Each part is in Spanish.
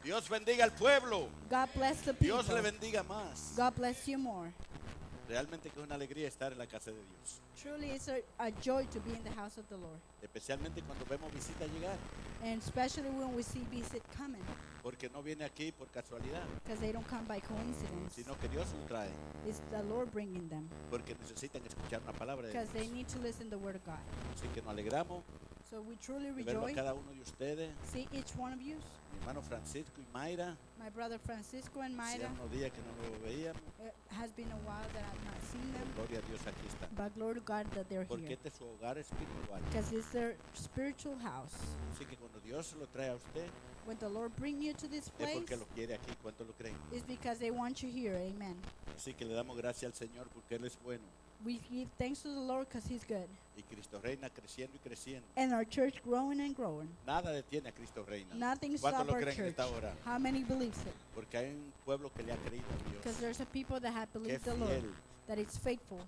Dios bendiga al pueblo. God bless the people. Dios le bendiga más. God bless you more. Realmente que es una alegría estar en la casa de Dios. Truly, it's a joy to be in the house of the Lord. Especialmente cuando vemos visitas llegar. And especially when we see visit coming, Porque no viene aquí por casualidad, because they don't come by coincidence. sino que Dios los trae. It's the Lord bringing them, Porque necesitan escuchar una palabra de because they Dios. need to listen to the word of God. Así que nos alegramos So we truly de verlo a rejoice. cada uno de ustedes. See each one of you, Mi hermano Francisco y Mayra. my brother Francisco and Hacía Mayra. unos días que no lo veíamos. It has been a while that I've not seen them, Gloria a Dios, aquí están. but glory to God that they're Porque here, este es su hogar espiritual. because it's their spiritual house. Así que cuando Dios se lo trae a usted, When the Lord bring you to this es place, porque lo quiere aquí. ¿Cuánto lo creen? it's because they want you here. Amen. Así que le damos gracias al Señor porque Él es bueno. We give thanks to the Lord because He's good. Y Cristo reina creciendo y creciendo. And our church growing and growing. Nada detiene a Cristo reina. Nothing ¿Cuántos stop lo our creen en church. esta hora? How many believes it? Porque hay un pueblo que le ha creído a Because Dios. there's a people that have Qué believed the Lord, fiel. that it's faithful.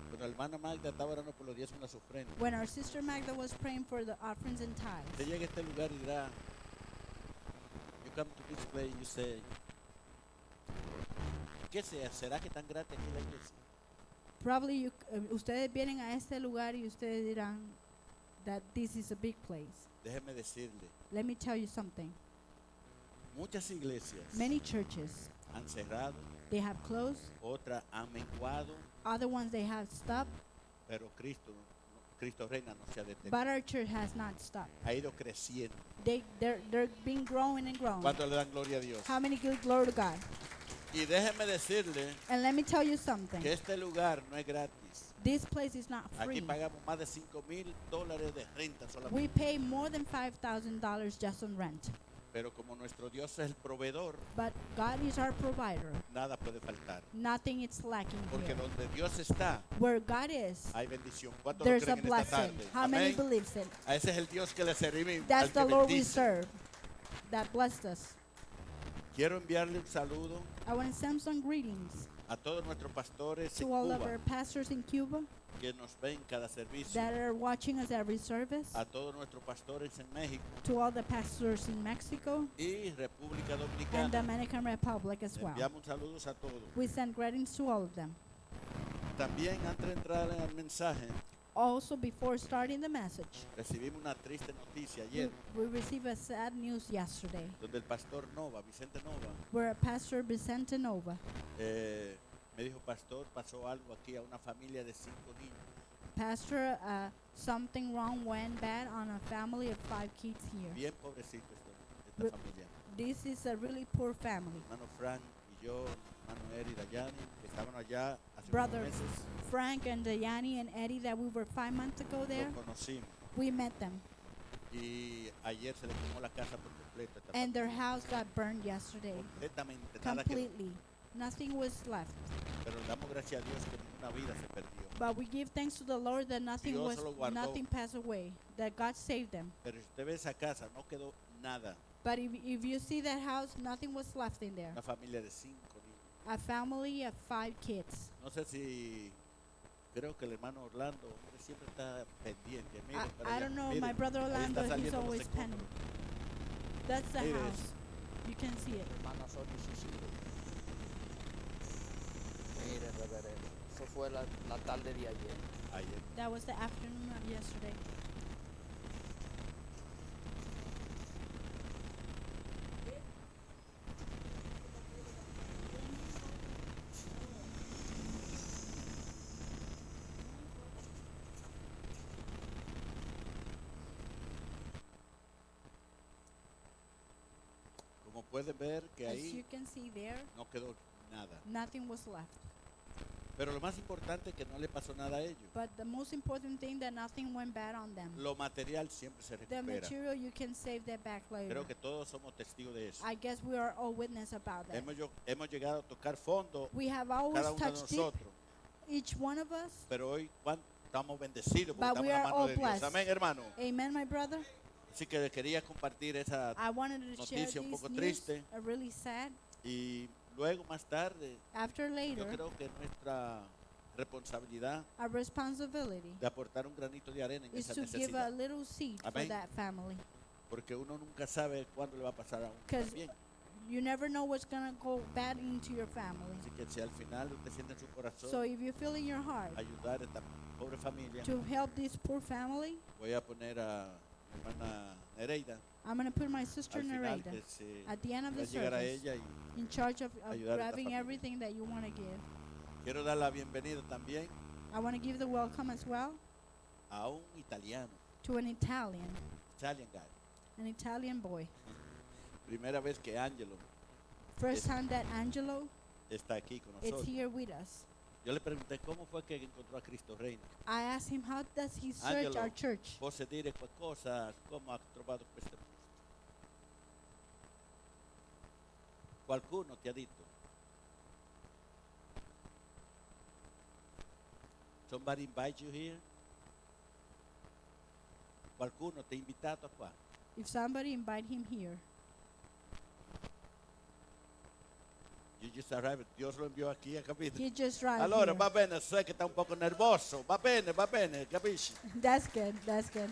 Cuando la hermana Magda estaba orando por los diezmos y las ofrendas, When our sister Magda was praying for the offerings and usted tithes, llega a este lugar y dirá, you come to this place, you say, ¿qué sea? ¿Será que tan grande aquí la iglesia? probably ustedes vienen a este lugar y ustedes dirán that this is a big place. Déjeme decirle, Let me tell you something. muchas iglesias Many churches, han cerrado, they have closed. otras han menguado, Other ones, they have stopped. pero Cristo reina no se ha detenido. But our church has not stopped. Ha ido creciendo. They're being growing and growing. ¿Cuánto le dan gloria a Dios? How many give glory to God? Y déjeme decirle And let me tell you something. que este lugar no es gratis. This place is not Aquí free. pagamos más de $5,000 de renta solamente. We pay more than $5,000 just on rent. Pero como nuestro Dios es el proveedor, But God is our provider. nada puede faltar. Nothing is lacking Porque here. donde Dios está, Where God is, hay bendición. ¿Cuántos lo there's a creen en esta blessing. tarde? How many Amén. believes it? A ese es el Dios que le servimos. That's al que the Lord we bendice. serve that blessed us. Quiero enviarle un saludo I want to send some greetings a todos nuestros pastores en to all of our Cuba pastors in Cuba que nos ven cada servicio. that are watching us every service, A todos nuestros pastores en México to all the pastors in Mexico y República and Dominicana. Dominican Republic as Le well. enviamos saludos a todos. We send greetings to all of them. También antes de entrar en el mensaje, Also, before starting the message, recibimos una triste noticia we, ayer, we received a sad news yesterday donde el pastor Nova, Vicente Nova, where Pastor Vicente Nova, me dijo, pastor, pasó algo aquí a una familia de 5 niños. Pastor, something wrong went bad on a family of 5 kids here. Bien pobrecito esta Re- familia. This is a really poor family. Hermano Frank y yo, hermano Eri Dayani, que estaban allá hace Brother unos meses, Frank and Diane and Eddie that we were 5 months ago there, los conocimos. we met them. Y ayer se le quemó la casa por completo. a esta And their familia. house got burned yesterday. Completamente, nada que Completely. Nothing was left. pero le damos gracias a Dios que ninguna vida se perdió. But we give thanks to the Lord that Dios lo guardó. nothing passed away, that God saved them. Pero si usted ve esa casa, no quedó nada. But if you see that house, nothing was left in there. Una familia de 5 niños. A family of 5 kids. No sé si, creo que el hermano Orlando hombre, siempre está pendiente. Mire, para I allá. don't know, Mire, my brother ahí está Orlando, he's saliendo los always escombros. pending. That's the Mire house. eso. You can see it. Hermana Sonia y sus hijos. Mire, reverendo, eso fue la tarde de ayer. Ayer. That was the afternoon of yesterday. Como pueden ver que As you ahí can see there, no quedó nada. nothing was left. Pero lo más importante es que no le pasó nada a ellos. But the most important thing that nothing went bad on them. Lo material siempre se The recupera. material you can save that back later. Creo que todos somos testigos de eso. I guess we are all witness about that. Hemos llegado a tocar fondo We have always cada uno de touched deep, nosotros. each one of us. Pero hoy estamos bendecidos porque But estamos we en la are mano all de Dios. blessed. Amén, hermano. Amen, my brother. Así que quería compartir esa I wanted to share noticia un these poco news, triste. really sad. y luego más tarde After yo later, creo que nuestra responsabilidad our responsibility de aportar un granito de arena en is esa to give a necesidad. little seed for Amén. that family. Porque uno nunca sabe cuándo le va a pasar a uno 'Cause también. you never know what's going to go bad into your family. Así que si al final usted siente en su corazón So if you feel in your heart ayudar a esta pobre familia, to help this poor family, voy a poner a mi hermana Nereida I'm going to put my sister al final, Nereida que se at the end of va a the llegar a service ella, y in charge of ayudar a esta grabbing familia. everything that you want to give. quiero dar la bienvenida también I want to give the welcome as well a un italiano, to an Italian boy. primera vez que Angelo First Yes. time that Angelo está aquí con is nosotros. here with us. Yo le pregunté cómo fue que encontró a Cristo Reino. I asked him, how does he search Angelo, our church? Posso dire qualcosa, come ha trovato questo posto? Qualcuno ti ha detto? Somebody invite you here? Qualcuno ti ha invitato qua? If somebody invite him here, You just arrived, Dios lo enviò aquí, capito? he just drive Allora, here. va bene, so che sta un poco nervoso, va bene, capisci? That's good, that's good.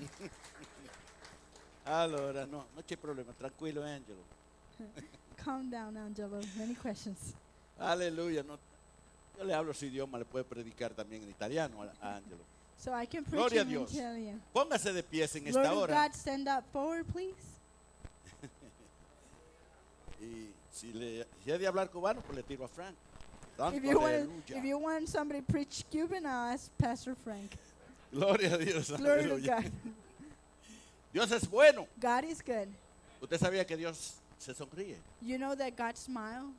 Allora, no, non c'è problema, tranquillo Angelo. Calm down, Angelo. Any questions? Aleluya, no, yo le hablo su idioma, le puedo predicar también en italiano a Angelo. So I can preach Gloria a in Dios. Italian. Póngase de pies en Lord esta of hora. God, stand up forward, please. Y si hay de hablar cubano, pues le tiro a Frank. Santo If you aleluya. want somebody to preach Cuban, I'll ask Pastor Frank. Gloria a Dios. Glory to Aleluya. God. Dios es bueno. God is good. Usted sabía que Dios se sonríe. You know that God smile.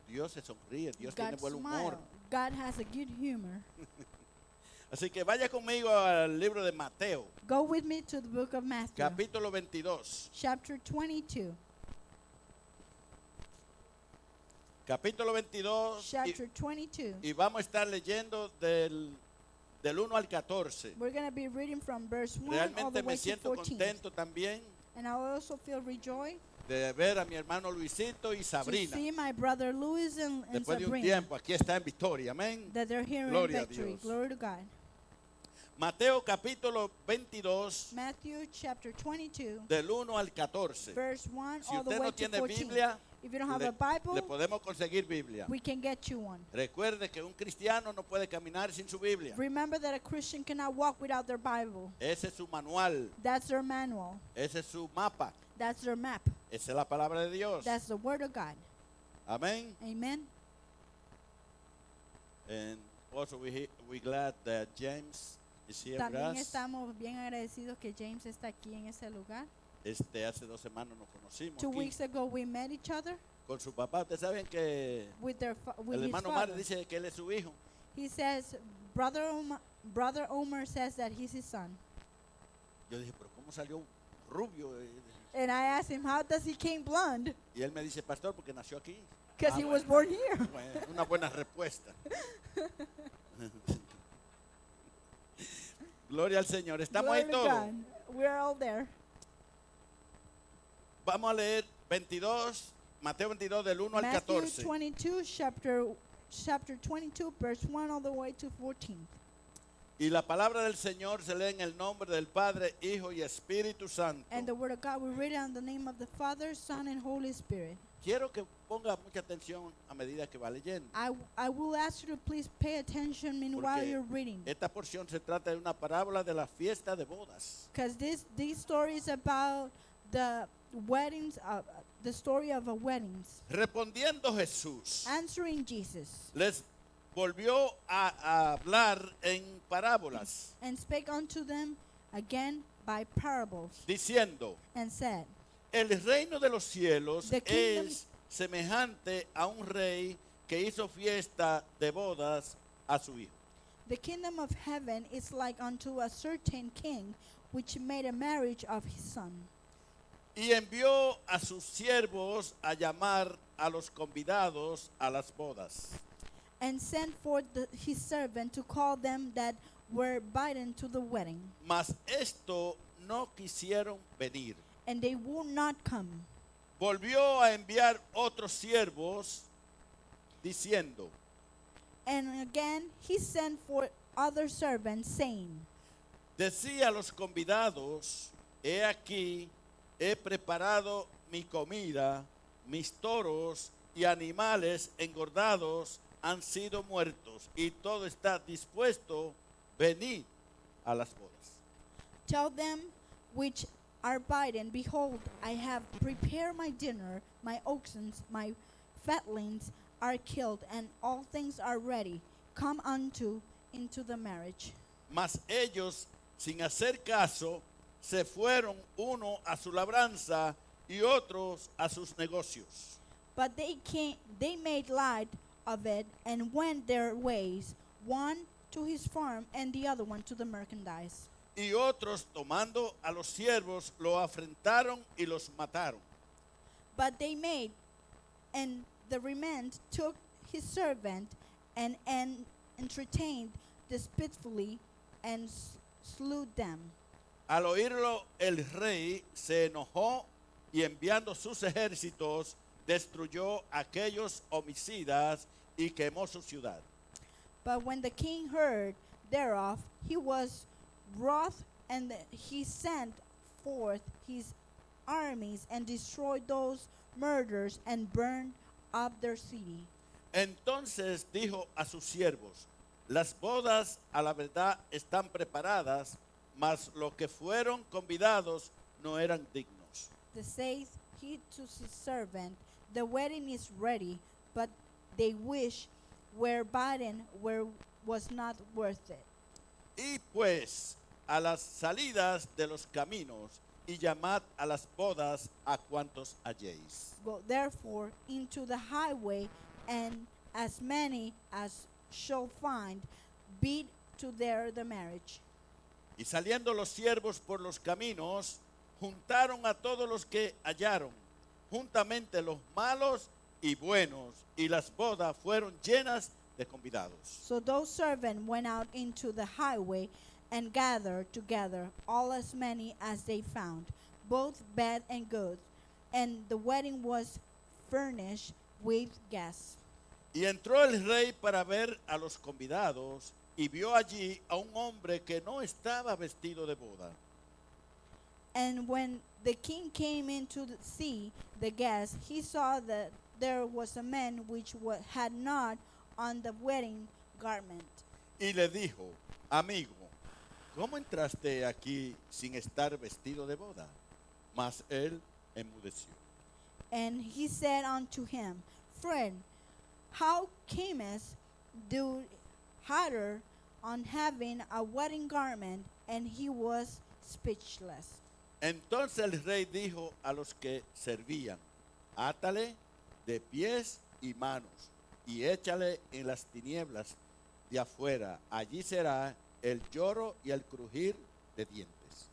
Dios se sonríe. Dios tiene God buen humor. smile. God has a good humor. Así que vaya conmigo al libro de Mateo, Go with me to the book of Matthew, capítulo 22. chapter 22. Capítulo 22. Chapter 22. Y vamos a estar leyendo del 1 al 14. We're going to be reading from verse 1 all the Realmente me way to siento 14. contento también And I also feel rejoiced de ver a mi hermano Luisito y to Sabrina. see my brother Louis and Después de un Sabrina, tiempo, aquí está en Victoria, amén. that they're here Gloria a in victory. Dios. Glory to God. Mateo capítulo 22, Matthew chapter 22, del 1 al 14. verse 1 Si all the usted way no to tiene 14. Biblia, If you don't have le, a Bible, le podemos conseguir Biblia. we can get you one. Recuerde que un cristiano no puede caminar sin su Biblia. Remember that a Christian cannot walk without their Bible. Ese es su manual, That's their manual. ese es su mapa, That's their map. esa es la palabra de Dios. That's the word of God. Amén. Amen. And also we glad that James is here with También us. estamos bien agradecidos que James está aquí en ese lugar. Hace 2 semanas nos conocimos 2 aquí weeks ago we met each other con su papá. Ustedes saben que with el his hermano father. Mario dice que él es su hijo. He says, Brother Omer says that he's his son. Yo dije, pero ¿cómo salió rubio? And I asked him, how does he came blonde? Y él me dice, pastor, porque nació aquí. Because Ah, he was bueno. born here. Bueno, una buena respuesta. Gloria al Señor. Estamos Glory ahí to todos. God. We're all there. Vamos a leer 22, Mateo 22 del 1 al Matthew 14. 22, chapter 22, verse 1 all the way to 14. Y la palabra del Señor se lee en el nombre del Padre, Hijo y Espíritu Santo. And the word of God, we read it in the name of the Father, Son, and Holy Spirit. Quiero que ponga mucha atención a medida que va leyendo. I will ask you to please pay attention meanwhile Porque you're reading. esta porción se trata de una parábola de la fiesta de bodas. Because these stories about the weddings, the story of a weddings. Respondiendo Jesús, Answering Jesus, les volvió a hablar en parábolas, and spake unto them again by parables, diciendo, and said, el reino de los cielos The kingdom- es semejante a un rey que hizo fiesta de bodas a su hijo. The kingdom of heaven is like unto a certain king, which made a marriage of his son, Y envió a sus siervos a llamar a los convidados a las bodas. and sent forth his servant to call them that were bidden to the wedding. Mas esto no quisieron venir. And they would not come. Volvió a enviar otros siervos diciendo, And again he sent forth other servants, saying, decía a los convidados, he aquí, he preparado mi comida, mis toros y animales engordados han sido muertos y todo está dispuesto, venid a las bodas. Tell them which are bidden, behold, I have prepared my dinner, my oxen, my fatlings are killed, and all things are ready. Come into the marriage. Mas ellos, sin hacer caso, se fueron uno a su labranza y otros a sus negocios. But they made light of it and went their ways, one to his farm and the other one to the merchandise. Y otros, tomando a los siervos, lo afrentaron y los mataron. But they made, and the remand took his servant and entertained despitefully and slew them. Al oírlo, el rey se enojó y enviando sus ejércitos, destruyó a aquellos homicidas y quemó su ciudad. But when the king heard thereof, he was wroth, and he sent forth his armies and destroyed those murders and burned up their city. Entonces dijo a sus siervos: las bodas a la verdad están preparadas, mas los que fueron convidados no eran dignos. The saith he to his servant, the wedding is ready, but they wish were bidden was not worth it. Y pues a las salidas de los caminos y llamad a las bodas a cuantos halléis. Go therefore into the highway, and as many as shall find, bid to the marriage. Y saliendo los siervos por los caminos, juntaron a todos los que hallaron, juntamente los malos y buenos, y las bodas fueron llenas de convidados. So those servants went out into the highway and gathered together all as many as they found, both bad and good, and the wedding was furnished with guests. Y entró el rey para ver a los convidados, y vio allí a un hombre que no estaba vestido de boda. And when the king came in to see the guests, he saw that there was a man which had not on the wedding garment. Y le dijo: amigo, ¿cómo entraste aquí sin estar vestido de boda? Mas él enmudeció. And he said unto him, Friend, how camest thou hither on having a wedding garment? And he was speechless. Entonces el rey dijo a los que servían: átale de pies y manos y échale en las tinieblas de afuera. Allí será el lloro y el crujir de dientes.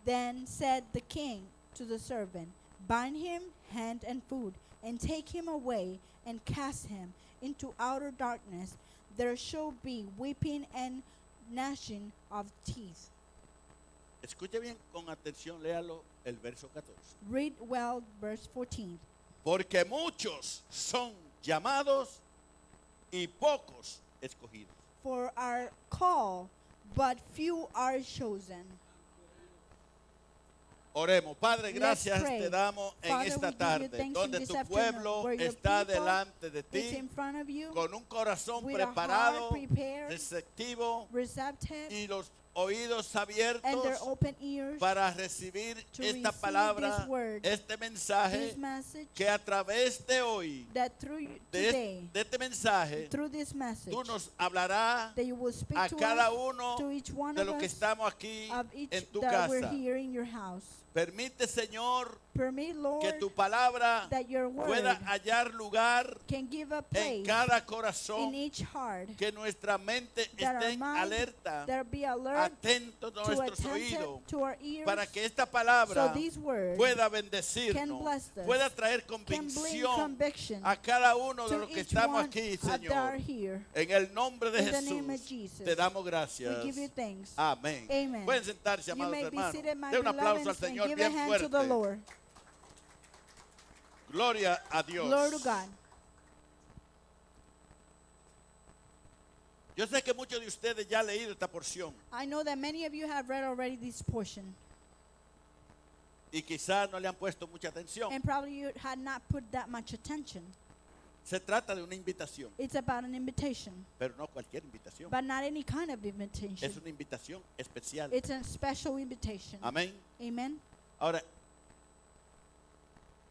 Then said the king to the servant, Bind him hand and foot, and take him away, and cast him into outer darkness. There shall be weeping and gnashing of teeth. Escuche bien con atención, léalo el verso 14. Read well verse 14. Porque muchos son llamados y pocos escogidos. For our call, but few are chosen. Oremos. Padre, Let's gracias pray. te damos en Father, esta we give you tarde, thanks in donde this tu afternoon, pueblo where your está people delante de is ti, in front of you, con un corazón with a preparado, heart prepared, receptivo receptive, y los oídos and their abiertos open ears para recibir to esta receive palabra, this word, este mensaje, this message, que a través de hoy, that through de today, este mensaje, through this message, tú nos hablarás that you will speak a to cada us, uno to each one de of los que us, estamos aquí of each en tu that we're casa. here in your house. Permite, Señor, Permit, Lord, que tu palabra that your word pueda hallar lugar can give a en place cada in corazón, each heart, que nuestra mente that our esté mind, alerta, that be alert, atento a to nuestros attentive oídos, to our ears, para que esta so palabra these words pueda can bendecirnos, bless us, pueda traer can bring convicción conviction a cada uno de to los que each estamos one aquí, that are Señor. here. En el nombre de In the name of Jesús, Jesus, te damos gracias. we give you thanks. Amén. Amen. Pueden sentarse, You amados may be hermanos. seated, my De un aplauso al beloveds, and Señor give a bien hand to the fuerte. Lord. Gloria a Dios. Glory to God. Yo sé que muchos de ustedes ya han leído esta porción. I know that many of you have read already this portion. y quizás no le han puesto mucha atención. and probably you had not put that much attention. Se trata de una invitación, It's about an invitation, pero no cualquier invitación. but not any kind of Es invitation. una invitación especial. It's a special invitation. Amén. Amen. Ahora,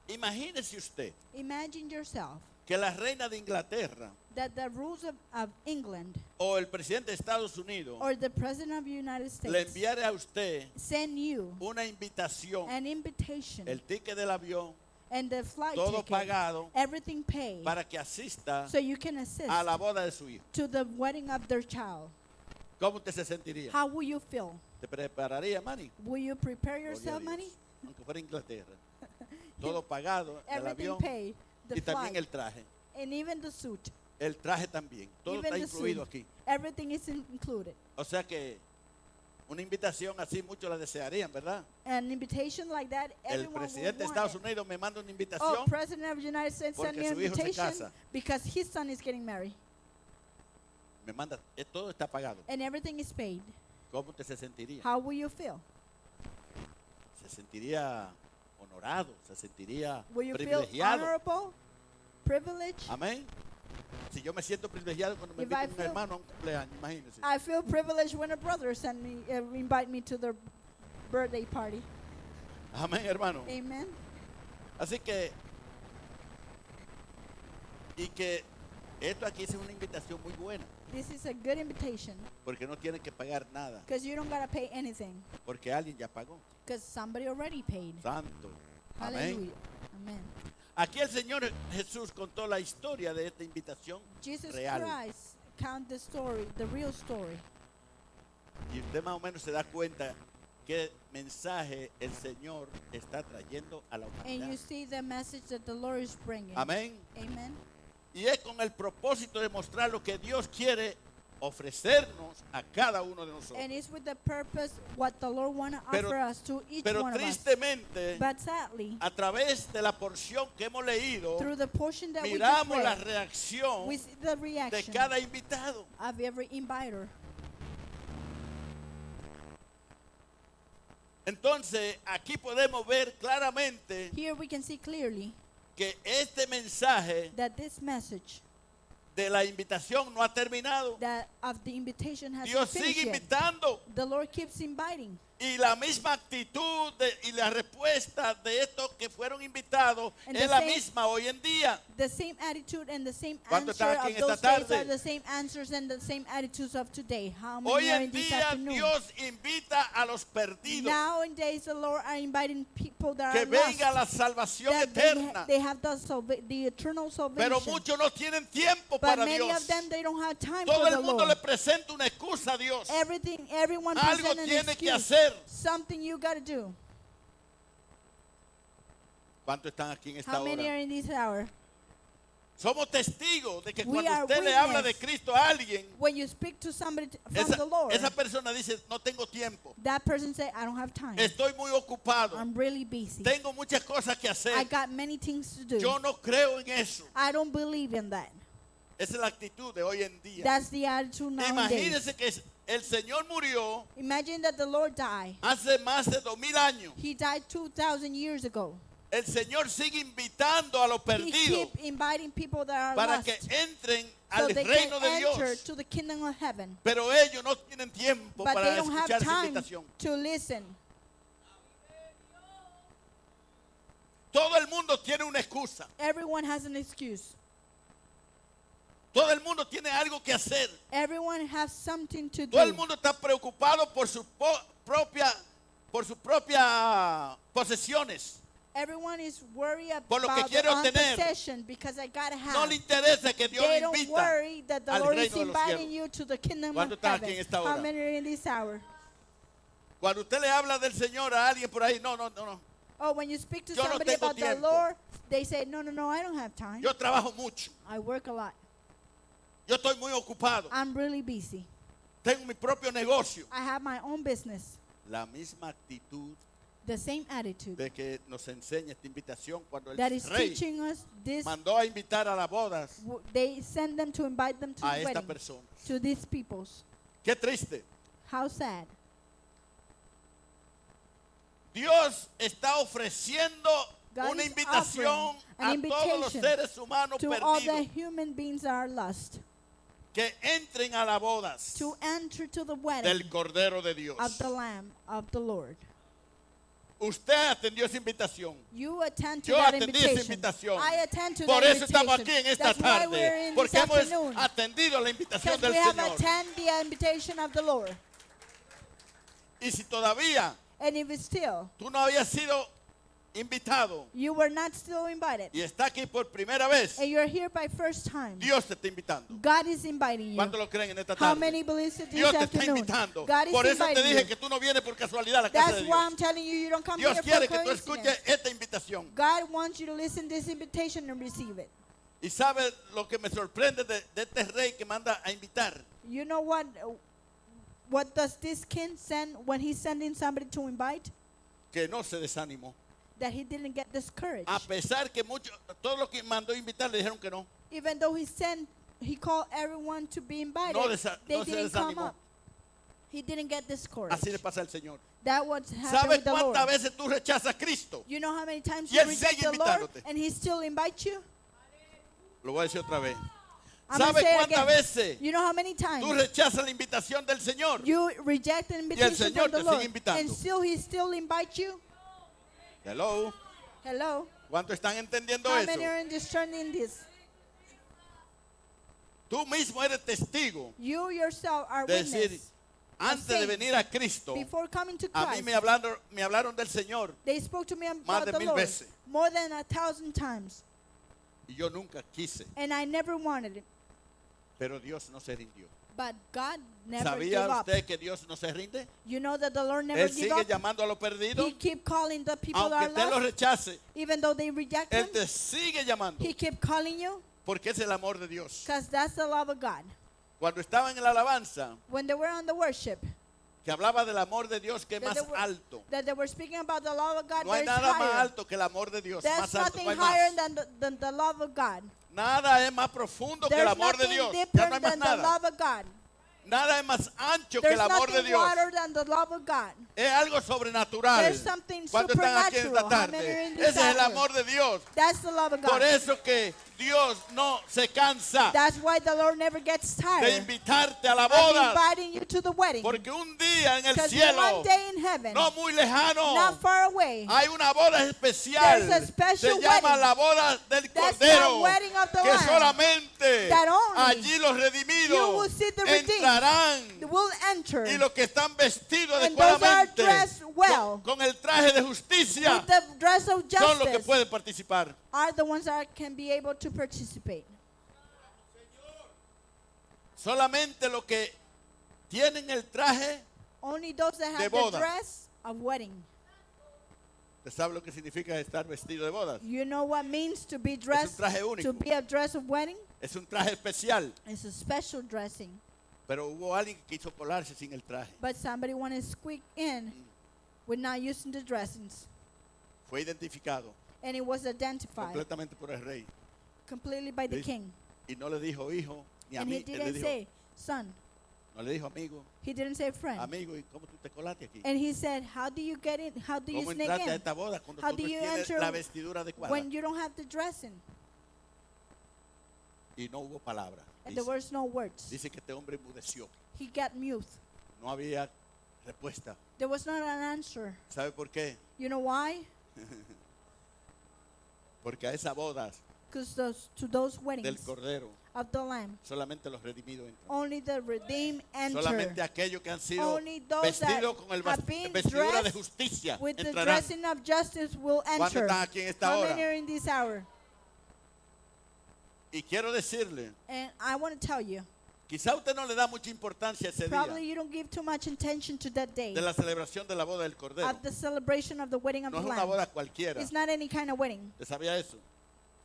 imagínese usted Imagine yourself que la reina de Inglaterra that the rules of England o el presidente de Estados Unidos or the President of the United le States enviara a usted send you una invitación, an invitation el ticket del avión, and the flight todo ticket, pagado, everything paid, para que asista so you can assist a la boda de su hijo. to the wedding of their child. ¿Cómo usted se sentiría? How will you feel? ¿Te prepararía, Manny? Will you prepare Gloria a yourself, Dios. money? Aunque fuera Inglaterra. Todo pagado, el Everything avión paid, the y también flight, el traje. and even the suit. El traje también. Todo Even está the incluido suit. aquí. Everything is included. O sea que una invitación así muchos la desearían, ¿verdad? An invitation like that, El everyone will presidente de want Estados it. Unidos me manda una Oh, invitación President of the United States sent porque me an su hijo se invitation casa. because his son is getting married, me manda, todo está pagado. and everything is paid. ¿Cómo usted se sentiría? How will you feel? Se sentiría honorado, se sentiría Will you feel privilegiado. honorable, privileged? Amén. Si yo me siento privilegiado cuando me If I invita un feel- hermano a un cumpleaños, imagínese. I feel privileged when a brother invite me to their birthday party. Amén, hermano. Amen. Así que, y que esto aquí es una invitación muy buena, This is a good invitation porque no tienen que pagar nada, because you don't gotta pay anything porque alguien ya pagó. because somebody already paid. Santo. Amén. Hallelujah. Amen. Aquí el Señor Jesús contó la historia de esta invitación Jesus real. Christ count the story, the real story. Y usted más o menos se da cuenta qué mensaje el Señor está trayendo a la And you humanidad. see the message that the Lord is bringing. Amén. Amen. Y es con el propósito de mostrar lo que Dios quiere ofrecernos a cada uno de nosotros. And it's with the purpose what the Lord want to Pero- offer us to each Pero one of us. tristemente, But sadly, a través de la porción que hemos leído, through the portion that we just miramos la read, reacción we see the de reaction cada invitado. of every inviter. Entonces, aquí podemos ver claramente Here we can see clearly que este mensaje that this message de la invitación no ha terminado. that of the invitation has Dios finished sigue yet. invitando. The Lord keeps inviting. Y la misma actitud y la respuesta de estos que fueron invitados And es the la same- misma hoy en día. The same attitude and the same ¿Cuántos answer están aquí of en those esta days tarde? are the same answers and the same attitudes of today. How many Hoy are en in this día afternoon? Dios invita a los perdidos Nowadays, the Lord are inviting people that que are venga la lost, salvación that eterna. they have the eternal salvation. Pero muchos no tienen tiempo But para many Dios. of them, they don't have time Todo for the el mundo le Lord. presenta una excusa a Dios. Everyone Algo presents an tiene que excuse. hacer. Something you got to do. ¿Cuántos están aquí en esta How many hora? are in this hour? Somos testigos de que We cuando are usted le habla de witness. Cristo a alguien, When you speak to somebody from the Lord, esa persona dice, no tengo tiempo, that person say, I don't have time. estoy muy ocupado, I'm really busy. tengo muchas cosas que hacer, I got many things to do. yo no creo en eso. I don't believe in that. Esa es la actitud de hoy en día. That's the attitude nowadays. Imagínense que el Señor murió Imagine that the Lord died. hace más de 2000 años. He died 2,000 years ago. El Señor sigue invitando a los He perdidos keep inviting people that are para lost que entren so al they reino can de enter Dios. to the kingdom of heaven. Pero ellos no tienen tiempo But para they don't have escuchar esa time invitación. to listen. Todo el mundo tiene una excusa. Everyone has an excuse. Todo el mundo tiene algo que hacer. Everyone has something to Todo el do. mundo está preocupado por sus propias posesiones. Everyone is worried Por lo que about quiere their own obtener. possession because I gotta No have. le interesa que Dios They lo don't invita. worry that the al Lord is reino de los inviting cielos. you to the kingdom of ¿Cuántos están aquí en heaven. esta How hora? many are in this hour? Cuando usted le habla del Señor a alguien por ahí, no. Oh, when you speak to Yo no somebody tengo about the tiempo. Lord, they say, no, I don't have time. Yo trabajo mucho. I work a lot. Yo estoy muy ocupado. I'm really busy. Tengo mi propio negocio. I have my own business. La misma actitud The same attitude de que nos enseña esta invitación cuando el that is rey teaching us this. mandó a invitar a las bodas They send them to invite them to a the esta wedding, persona. to these peoples. Qué triste. How sad. Dios está ofreciendo God una is invitación offering an a todos los invitation seres humanos to all the perdidos human beings that are lost que entren a las bodas to enter to the wedding del Cordero de Dios. of the Lamb of the Lord. Usted atendió esa invitación. You attend to Yo that atendí esa invitation. invitación. I attend to Por that eso estamos invitation. aquí en esta That's why we're tarde. in Porque this hemos afternoon. atendido la invitación Because del we have Señor. attended the invitation of the Lord. Y si todavía And if it's still, tú no habías sido invitado you were not still invited, y está aquí por primera vez, and you're here by first time, Dios te está invitando. God is inviting you. ¿Cuántos lo creen en esta How tarde? many believes it this Dios te está afternoon? invitando. God is Por eso te inviting dije you. que tú no vienes por casualidad a la casa That's de why Dios. I'm telling you, you don't come Dios here quiere for que tú escuches coincidence. esta invitación. God wants you to listen to this invitation and receive it. Y sabe lo que me sorprende de este rey que manda a invitar. You know what? What does this king send when he's sending somebody to invite? Que no se desanimó. That he didn't get discouraged. A pesar que todos los que mandó invitar le dijeron que no. Even though he called everyone to be invited, they no se didn't come desanimó. up. He didn't get discouraged. Así le pasa al Señor. That was happening ¿Sabes with the Lord. cuántas veces tú rechazas a Cristo? You know how many times Y you Él reject sigue the Lord invitándote. and he still invites you? Lo voy a decir otra vez. I'm gonna ¿Sabes say it cuántas again. veces You know how many times tú rechazas la invitación del Señor? you reject an invitation Señor from the te Lord sigue invitando. and still he still invites you? Hello. Hello? ¿Cuántos están entendiendo How eso? many are understanding this? Tú mismo eres testigo You yourself are de decir, witness. antes de saying, venir a Cristo, Before coming to a mí Christ, me hablaron del Señor they spoke to me más about de the 1000 Lord veces. more than 1,000 times. y yo nunca quise, And I never wanted it. pero Dios no se rindió. But God never gave ¿Sabía up. usted que Dios no se rinde? You know that the Lord never Él gave sigue up. llamando a los perdidos. He keep calling the people Aunque that usted are los lost. rechace, Even though they reject him, Él te sigue llamando. he keep calling you Porque es el amor de Dios. because that's the love of God. Cuando estaban en la alabanza, When they were on the worship, que hablaba del amor de Dios que es that más they were, alto. that they were speaking about the love of God No hay that is nada más higher. alto que el amor de Dios. There's Más alto, nothing no hay higher más. than the love of God. Nada es más profundo que el There's amor de nothing Dios. Ya deeper no hay más than the nada. love of God. Nada es más ancho que There's el amor de nothing Dios. wider than the love of God. Es algo sobrenatural. There's something Cuando están aquí esta supernatural. How many are tarde. in this Ese es el hour? amor de Dios. That's the love of Por God. eso que Dios no se cansa That's why the Lord never gets de tired invitarte a la of boda. inviting you to the wedding. Porque un día en el Because cielo, one day in heaven, no muy lejano, not far away, hay una boda especial. There's a special Se llama wedding. la boda del That's the Cordero. wedding of the Que Lamb. solamente That only allí los you redimidos will see the redeemed entrarán. will enter Y los que están vestidos And those are adecuadamente dressed well. con el traje de justicia with the dress of son los que justice pueden participar. are the ones that can be able to participate. Solamente los que tienen el traje. Only those that De have the boda. dress of wedding. ¿Usted sabe lo que significa estar vestido de bodas? You know what means to be dressed, traje único. to be a dress of wedding? Es un traje especial. It's a special dressing. Pero hubo alguien que quiso colarse sin el traje. But somebody wanted to squeak in with not using the dressings. Fue identificado And it was identified completamente por el rey. completely by the Dice- king. Y no le dijo hijo ni And he amigo. didn't say son. No le dijo amigo. He didn't say friend. Amigo, ¿y cómo tú te colaste aquí? And he said, how do you get in? How do you ¿Cómo sneak entraste a in esta boda cuando How tú do no you tienes enter la vestidura adecuada? when you don't have the dressing? Y no hubo palabra. And there was no words. Dice que este hombre enmudeció. He got mute. No había respuesta. There was not an answer. ¿Sabe por qué? You know why? Porque a esa boda Because to those del weddings Cordero of the Lamb, solamente los redimidos entran. only the redeemed Solamente enter. aquellos que han sido Only those that vestidos con el have been vestidura de dressed justicia with the entrarán. dressing of justice will ¿Cuántos enter. están aquí en esta How hora? many are in this hour? Y quiero decirle, And I want to tell you, quizá usted no le da mucha importancia a ese probably día you don't give too much attention to that day de la celebración de la boda del Cordero. of the celebration of the wedding of No the es una Lamb. boda cualquiera. It's not any kind of wedding. ¿Usted sabía eso?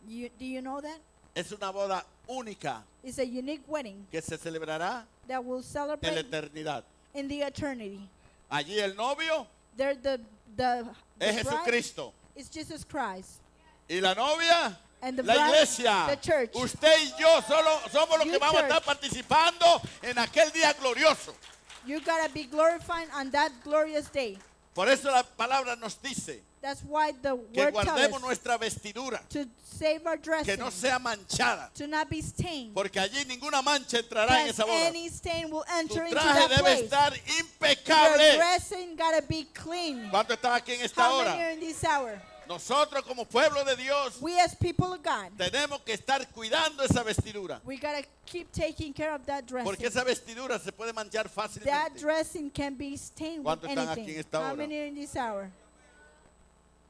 Do you know that? Es una boda única It's a unique wedding que se celebrará that will en la celebrate eternidad. in the eternity. Allí el novio They're the es bride Jesucristo. is Jesus Christ. Y la novia, And the la bride, iglesia. the church. Usted y yo solo somos los You que vamos a estar church. participando en aquel día glorioso. You gotta be glorifying on that glorious day. Por eso la palabra nos dice That's why the que word tells guardemos us nuestra vestidura, to save our que dressing, no sea manchada, to not be stained. porque allí ninguna mancha entrará en Because esa boda. any stain will Tu enter into traje that debe place. estar Your impecable. dressing gotta be clean. ¿Cuánto están aquí en esta How many hora? are in this hour? Nosotros como pueblo de Dios We as people of God, tenemos que estar cuidando esa vestidura, we gotta keep taking care of that dressing. porque esa vestidura se puede manchar That fácilmente. dressing can be stained with ¿Cuántos están aquí anything. en esta How hora? many are in this hour?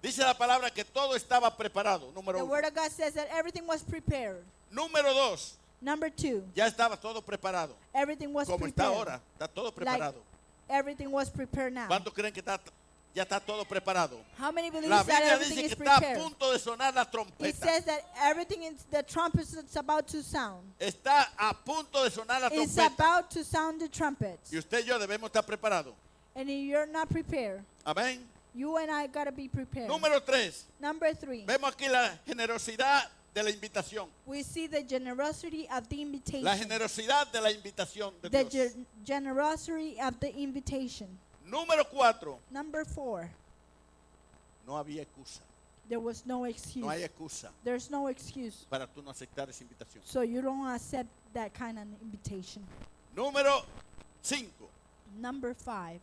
Dice la palabra que todo estaba preparado, número The uno. word of God says that everything was prepared. Número dos, Number 2, ya estaba todo preparado. everything was Como está prepared. ahora, está todo preparado. Everything was prepared now. ¿Cuántos creen que ya está todo preparado? How many believe La that Biblia everything dice is que está a prepared? punto de sonar la It trompeta. says that everything in the trumpet is about to sound. Está a punto de sonar la It's trompeta. about to sound the trumpet. Y usted y yo debemos estar preparados. And if you're not prepared, Amén. you and I gotta be prepared. Número 3. Number 3, Vemos aquí la generosidad de la invitación. we see the generosity of the invitation. La generosidad de la invitación de The Dios. generosity of the invitation. Número 4. Number 4, No había excusa. there was no excuse. No hay excusa There's no excuse. para tú no aceptar esa invitación. So you don't accept that kind of invitation. Número 5. Number 5,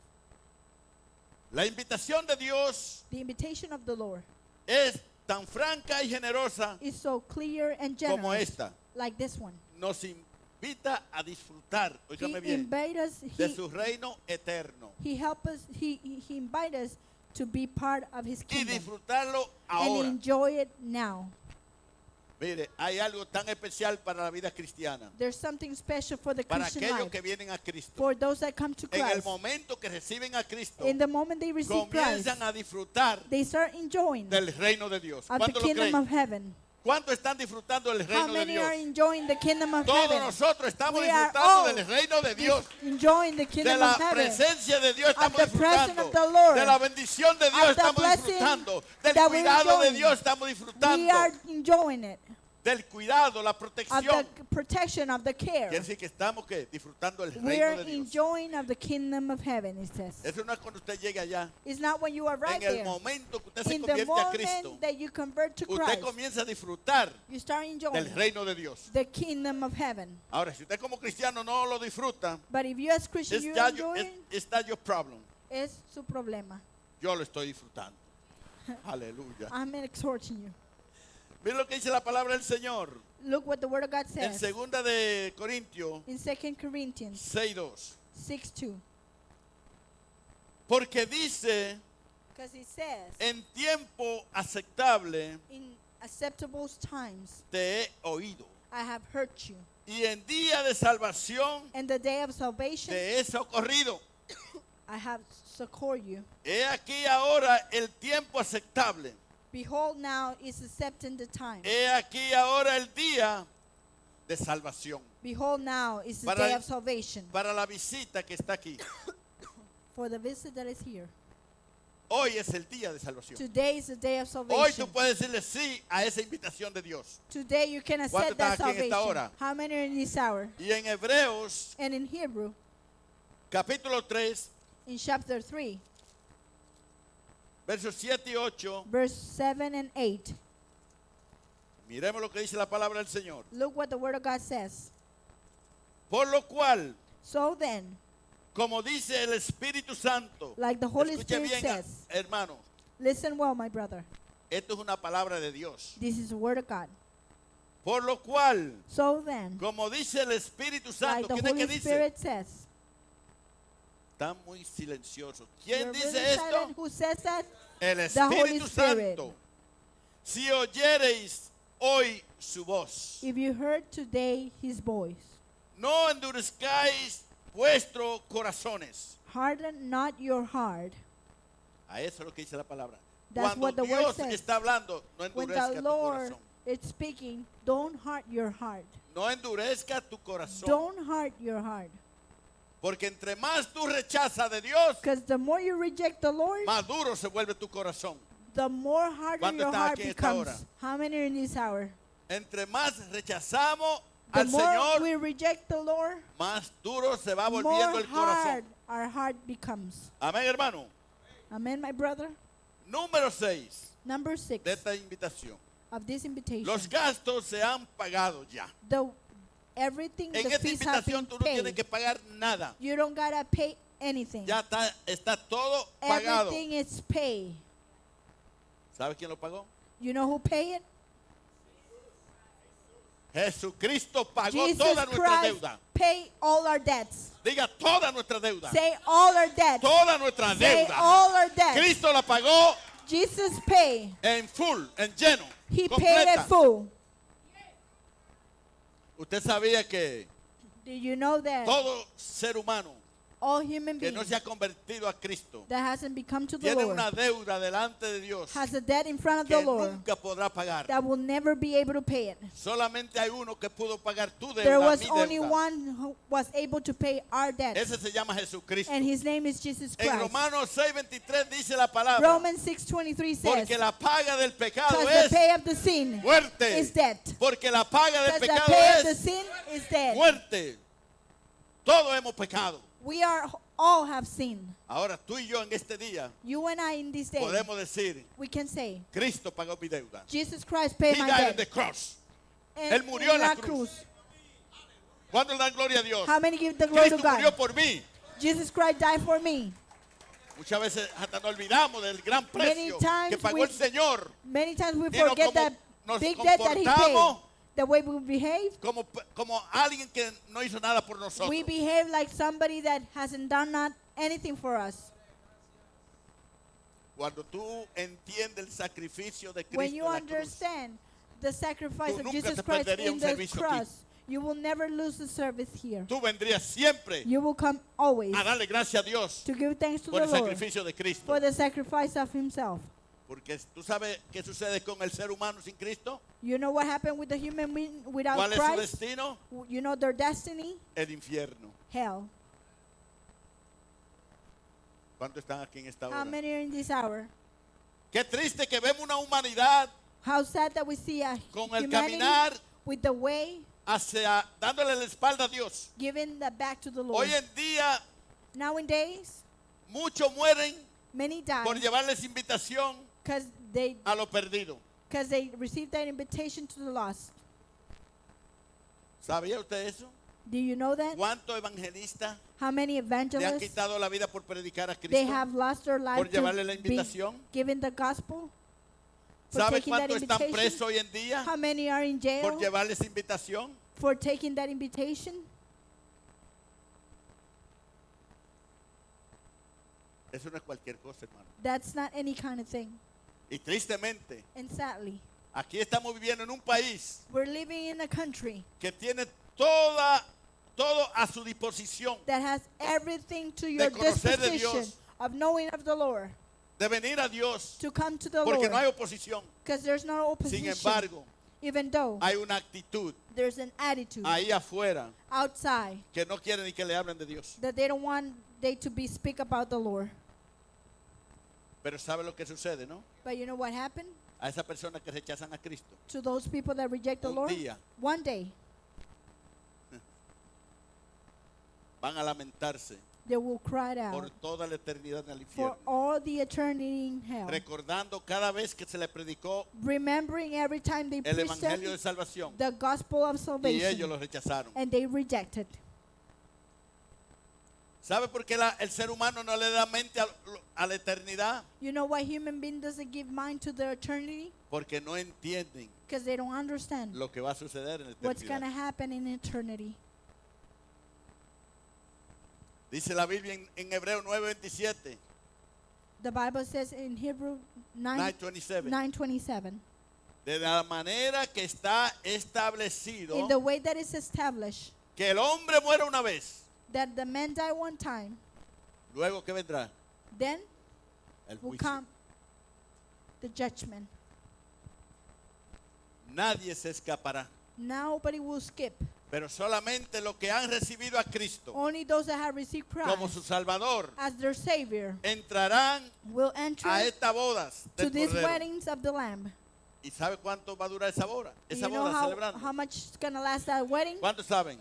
La invitación de Dios the invitation of the Lord es tan franca y generosa is so clear and como generous, esta. like this one. Nos invita a disfrutar, He óigame bien, invite us. de su reino eterno He help us. He invite us to be part of His y kingdom disfrutarlo and ahora. enjoy it now. Mire, hay algo tan especial para la vida cristiana, There's something special for the para Christian aquellos life, que vienen a Cristo. for those that come to En el Christ. momento que reciben a Cristo, In the moment they receive Christ, comienzan a disfrutar they start enjoying del reino de Dios. of the ¿Cuántos lo kingdom creen? of heaven. ¿Cuántos están disfrutando del How reino de many Dios? are enjoying the kingdom of Todos heaven? nosotros estamos We are disfrutando all del reino de Dios. Enjoying the De kingdom la of heaven. presencia de Dios estamos the presence disfrutando. of the Lord. De la bendición de Dios Of the estamos blessing disfrutando. Del that we're cuidado de enjoying. Dios estamos We disfrutando. are enjoying it. Del cuidado, la Of protección. the protection, of the care. Quiere decir que estamos ¿qué? Disfrutando del We reino are de Dios. enjoying of the kingdom of heaven, it says. Eso no es cuando usted llegue allá. It's not when you arrive En el there. momento que usted se In the convierte a Cristo, moment that you convert to usted Christ, comienza a disfrutar you start del enjoying reino de Dios. the kingdom of heaven. Ahora, si usted como cristiano no lo disfruta, But if you as Christian, you enjoy it's not your problem. es su problema. Yo lo estoy disfrutando. Aleluya. I'm exhorting you. Mira lo que dice la palabra del Señor. Look what the word of God En says segunda de Corintios in 2 Corinthians 6:2. 6:2. Porque dice, Because he says, en tiempo aceptable in acceptable times te he oído. I have hurt you. Y en día de salvación In the day of salvation te he socorrido. I have succored you. He aquí ahora el tiempo aceptable. Behold, now is accepting the time. He aquí ahora el día de salvación. Behold, now is the Para day el- of salvation. Para la visita que está aquí. For the visit that is here. Hoy es el día de salvación. Today is the day of Hoy salvation. tú puedes decirle sí a esa invitación de Dios. Today you can ¿Cuántos accept that están aquí en esta salvation. hora? How many are in this hour? Y en Hebreos And in Hebrew, capítulo 3, in chapter 3, versos 7 y 8, verse 7 and 8, miremos lo que dice la palabra del Señor. look what the word of God says. Por lo cual, So then, como dice el Espíritu Santo, like the Holy escuche Spirit bien, says, hermano, listen well, my brother. esto es una palabra de Dios. This is the word of God. Por lo cual, So then, como dice el Espíritu like Santo, the ¿quién es que Holy dice? Spirit says. Está muy silencioso. You're ¿Quién dice really esto? silent. Who says that? El The Holy Espíritu Spirit. Santo. Si oyereis hoy su voz, If you heard today his voice, no endurezcáis vuestros corazones. harden not your heart. A eso es lo que dice la palabra. That's Cuando what the word Dios says. está hablando, no When endurezca the tu Lord corazón. is speaking, don't hurt your heart. No endurezca tu corazón. Don't hurt your heart. Porque entre más tú rechazas de Dios, Because the more you reject the Lord, más duro se vuelve tu corazón. the more harder ¿Cuántos your están heart aquí en esta becomes. hora? How many are in this hour? Entre más rechazamos The al more Señor, we reject the Lord, más duro se va more volviendo el hard corazón. our heart becomes. Amén, hermano. Amen, my brother. Número 6 Number 6 de esta invitación. of this invitation. Los gastos se han pagado ya. Everything, En the esta fees have been invitación tú no tienes paid. que pagar nada. You don't gotta pay anything. Ya está todo pagado. Everything is paid. ¿Sabe quién lo pagó? You know who paid it? Jesucristo pagó Jesus toda nuestra Christ deuda. paid all our debts. Diga toda nuestra deuda. Say all our debts. Toda nuestra Say deuda. all our debts. Cristo la pagó Jesus paid. en full, en lleno. He paid completa. it full. Usted sabía que Do you know that todo ser humano all human que no beings se ha convertido a Cristo that hasn't become to the tiene Lord una deuda delante de Dios has a debt in front of que the Lord nunca podrá pagar. that will never be able to pay it? Solamente hay uno que pudo pagar tu deuda, There was mi only deuda. one who was able to pay our debt, Ese se llama Jesucristo. and his name is Jesus En Christ. Romanos 6:23 dice la palabra, Romans 6:23 says, porque la paga del pecado because the es pay of the sin muerte. is death. Porque la paga del Because the pecado pay of the es sin is death. muerte. Todos hemos pecado. We are all have sinned. Ahora tú y yo en este día You and I in this day, podemos decir, we can say, Cristo pagó mi deuda. Jesus Christ He paid my died on the debt. cross. And Él murió en la cruz. cruz. ¿Cuándo le dan gloria a Dios? How many give the glory to Cristo murió God? por mí. Jesus Christ died for me. Muchas veces hasta nos olvidamos del gran Many precio times que pagó we- el Señor. Many times we Y no forget como that nos big debt that He paid. comportamos The way we behave, como alguien que no hizo nada por nosotros. we behave like somebody that hasn't done not anything for us. Cuando tú entiendes el sacrificio de Cristo When you en la cruz, understand the sacrifice Tú of nunca Jesus te Christ perderías in un the servicio aquí. cross, you will never lose the service here. tú vendrías siempre You will come always a darle gracias a Dios to give thanks to por the el Lord sacrificio de Cristo. for the sacrifice of Himself. Porque tú sabes qué sucede con el ser humano sin Cristo. You know what happened with the human being without ¿Cuál es su Christ? destino? You know their destiny? El infierno. Hell. ¿Cuántos están aquí en esta How hora? many are in this hour? Qué triste que vemos una humanidad How sad that we see a con el humanity caminar with the way hacia dándole la espalda a Dios. giving the back to the Lord. Hoy en día Nowadays, muchos mueren many die por llevarles invitación because they a lo perdido. received that invitation to the lost. ¿Sabía usted eso? Do you know that? ¿Cuántos evangelistas How many le han evangelists quitado la vida por predicar a they Cristo? have lost their life por llevarle la to be invitación? given the gospel? For ¿Sabe taking that cuántos están invitation? presos hoy en día How many are in jail por llevarles invitación? for taking that invitation? Eso no es cualquier cosa, hermano. That's not any kind of thing. Y tristemente, And sadly, aquí estamos viviendo en un país we're living in a country que tiene todo a su disposición that has everything to your conocer de disposition Dios. of knowing of the Lord, de venir a Dios, to come to the porque no hay Lord, oposición. because there's no Sin opposition. embargo, Even though hay una actitud there's an attitude ahí afuera outside que no quiere ni que le hablen de Dios. that they don't want they to be speak about the Lord. Pero ¿sabe lo que sucede, no? But you know what happened A esas personas que rechazan a Cristo. to those people that reject the Un Lord? día. One day Van a lamentarse they will cry por out toda la eternidad en el for infierno. all the eternity in hell, Recordando cada vez que se le predicó remembering every time they el preached them evangelio de salvación the gospel of y ellos salvation lo rechazaron. and they rejected. ¿Sabe por qué el ser humano no le da mente a la eternidad? You know why human being doesn't give mind to their eternity? Porque no entienden Because they don't understand lo que va a suceder en la what's going to eternidad. happen in eternity. Dice la Biblia en Hebreo 9:27, The Bible says in Hebrew 9:27, 9:27, de la manera que está establecido in the way that is established, que el hombre muera una vez, that the man die one time, luego que vendrá then el will juicio. come the judgment. Nadie se escapará, Nobody will skip. pero solamente los que han recibido a Cristo Only those that have received como Christ su Salvador as their Savior entrarán will enter a estas bodas to del these Cordero. weddings of the Lamb. ¿Y sabe cuánto va a durar esa boda? Do Esa you know boda how celebrando. much is going to last that wedding? ¿Cuántos saben?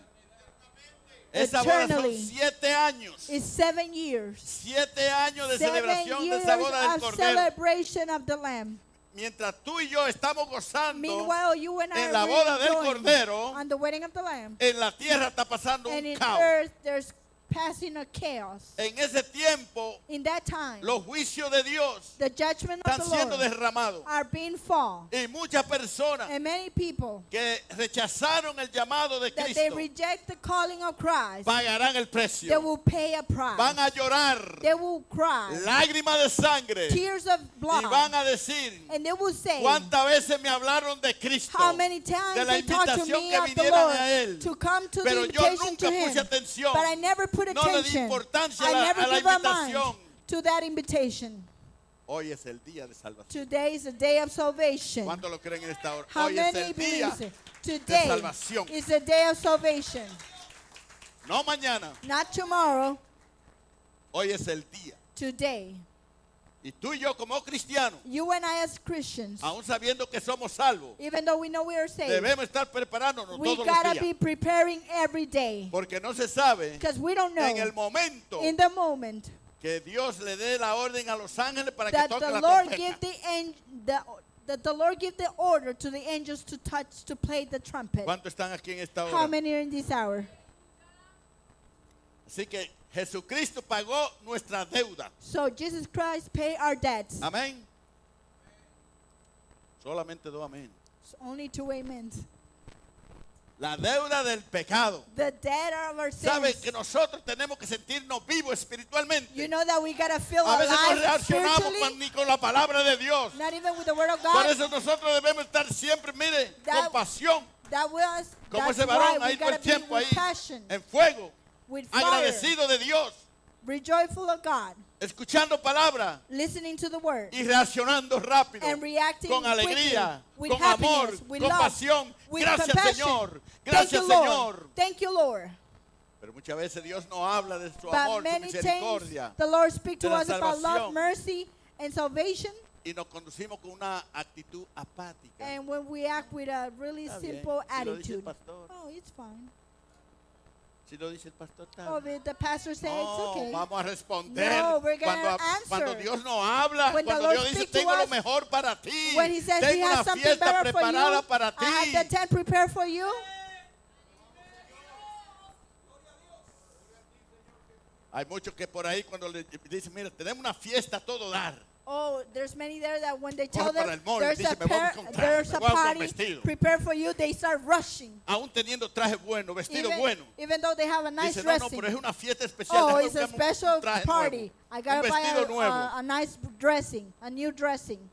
Esa boda son eternally. 7 años. It's 7 years. 7 años de 7 celebración de years esa boda del of Cordero. celebration of the Lamb. Mientras tú y yo estamos gozando, Meanwhile, you and I en la are boda del enjoying Cordero, on the wedding of the Lamb. en la tierra está pasando And un in caos. earth, there's passing a chaos. En ese tiempo, In that time, los juicios de Dios the judgment están of the siendo Lord derramados. are being fall. Y muchas personas And many people que rechazaron el llamado de that they Cristo reject the calling of Christ, pagarán el they precio. will pay a price. Van a llorar They will cry lágrimas de sangre tears of y van blood. a decir And they will say, cuántas veces me hablaron de Cristo, how many times de la they talked to invitación me que of the vinieran Lord a Él. to come to Pero the yo invitation to nunca puse Him. atención. But I never put No le di attention. importancia I a never la gave a mind invitación. to that invitation. Hoy es el día de salvación. Today is the day of salvation. ¿Cuántos lo creen en esta hora? How Hoy es many el believe día it? Today salvación. is the day of salvation. no mañana. Not tomorrow, Hoy es el día. today. Y tú y yo como cristianos, You and I as Christians, aún sabiendo que somos salvos, even though we know we are saved, debemos estar preparándonos we todos los gotta días. be preparing every day. Porque no se sabe Because we don't en el know momento in the moment que Dios le dé la orden a los ángeles para que that toquen the la Lord trompeta. give that the Lord give the order to the angels to play the trumpet. ¿Cuántos están aquí en esta How hora? many are in this hour? Así que Jesucristo pagó nuestra deuda. So Jesus Christ pay our debts. Amén. Solamente dos amén. It's only 2 amens. La deuda del pecado. The debt of our Sabe sins. que nosotros tenemos que sentirnos vivos espiritualmente. You know that we gotta feel A veces no alive reaccionamos spiritually, ni con la palabra de Dios. not even with the word of Por God. eso nosotros debemos estar siempre, mire, That- con pasión. That was Como that's ese why varón we ahí todo gotta el be tiempo with ahí, passion, en fuego, with fire, agradecido de Dios, rejoiceful of God, escuchando palabra listening to the word, y reaccionando rápido, and reacting con alegría, quickly, with con amor, happiness, with con love, pasión. with Gracias, compassion. Señor. Thank Gracias, you, Lord. Señor. Thank you, Lord. Pero muchas veces Dios no habla de su But amor, su many times misericordia. the Lord speaks to de la us about love, salvación. mercy, and salvation. Y nos conducimos con una actitud apática. And when we act with a really Está bien. simple Si lo dice el attitude, pastor. oh, it's fine. Si lo dice el pastor, está Oh, bien. the pastor said it's No, okay. vamos a responder. No, we're gonna cuando, answer. cuando Dios nos habla, When the cuando Lord Dios dice, speaks to tengo lo us, mejor para ti. When he says he Tengo has una something fiesta better for you, preparada para ti. I have the tent prepared for you. Hay muchos que por ahí cuando le dicen, mira, tenemos una fiesta a todo dar. Oh, there's many there that when they Coge tell para them el mall, there's dice, a, "Me voy a encontrar, there's me a voy a comprar party vestido." prepared for you, they start rushing. Aún teniendo traje bueno, vestido Even, bueno. even though they have a nice Dice, no, no, dressing. pero es una fiesta especial. Oh, déjame it's a buscar un special traje party. nuevo, I un gotta buy vestido nuevo a nice dressing, a new dressing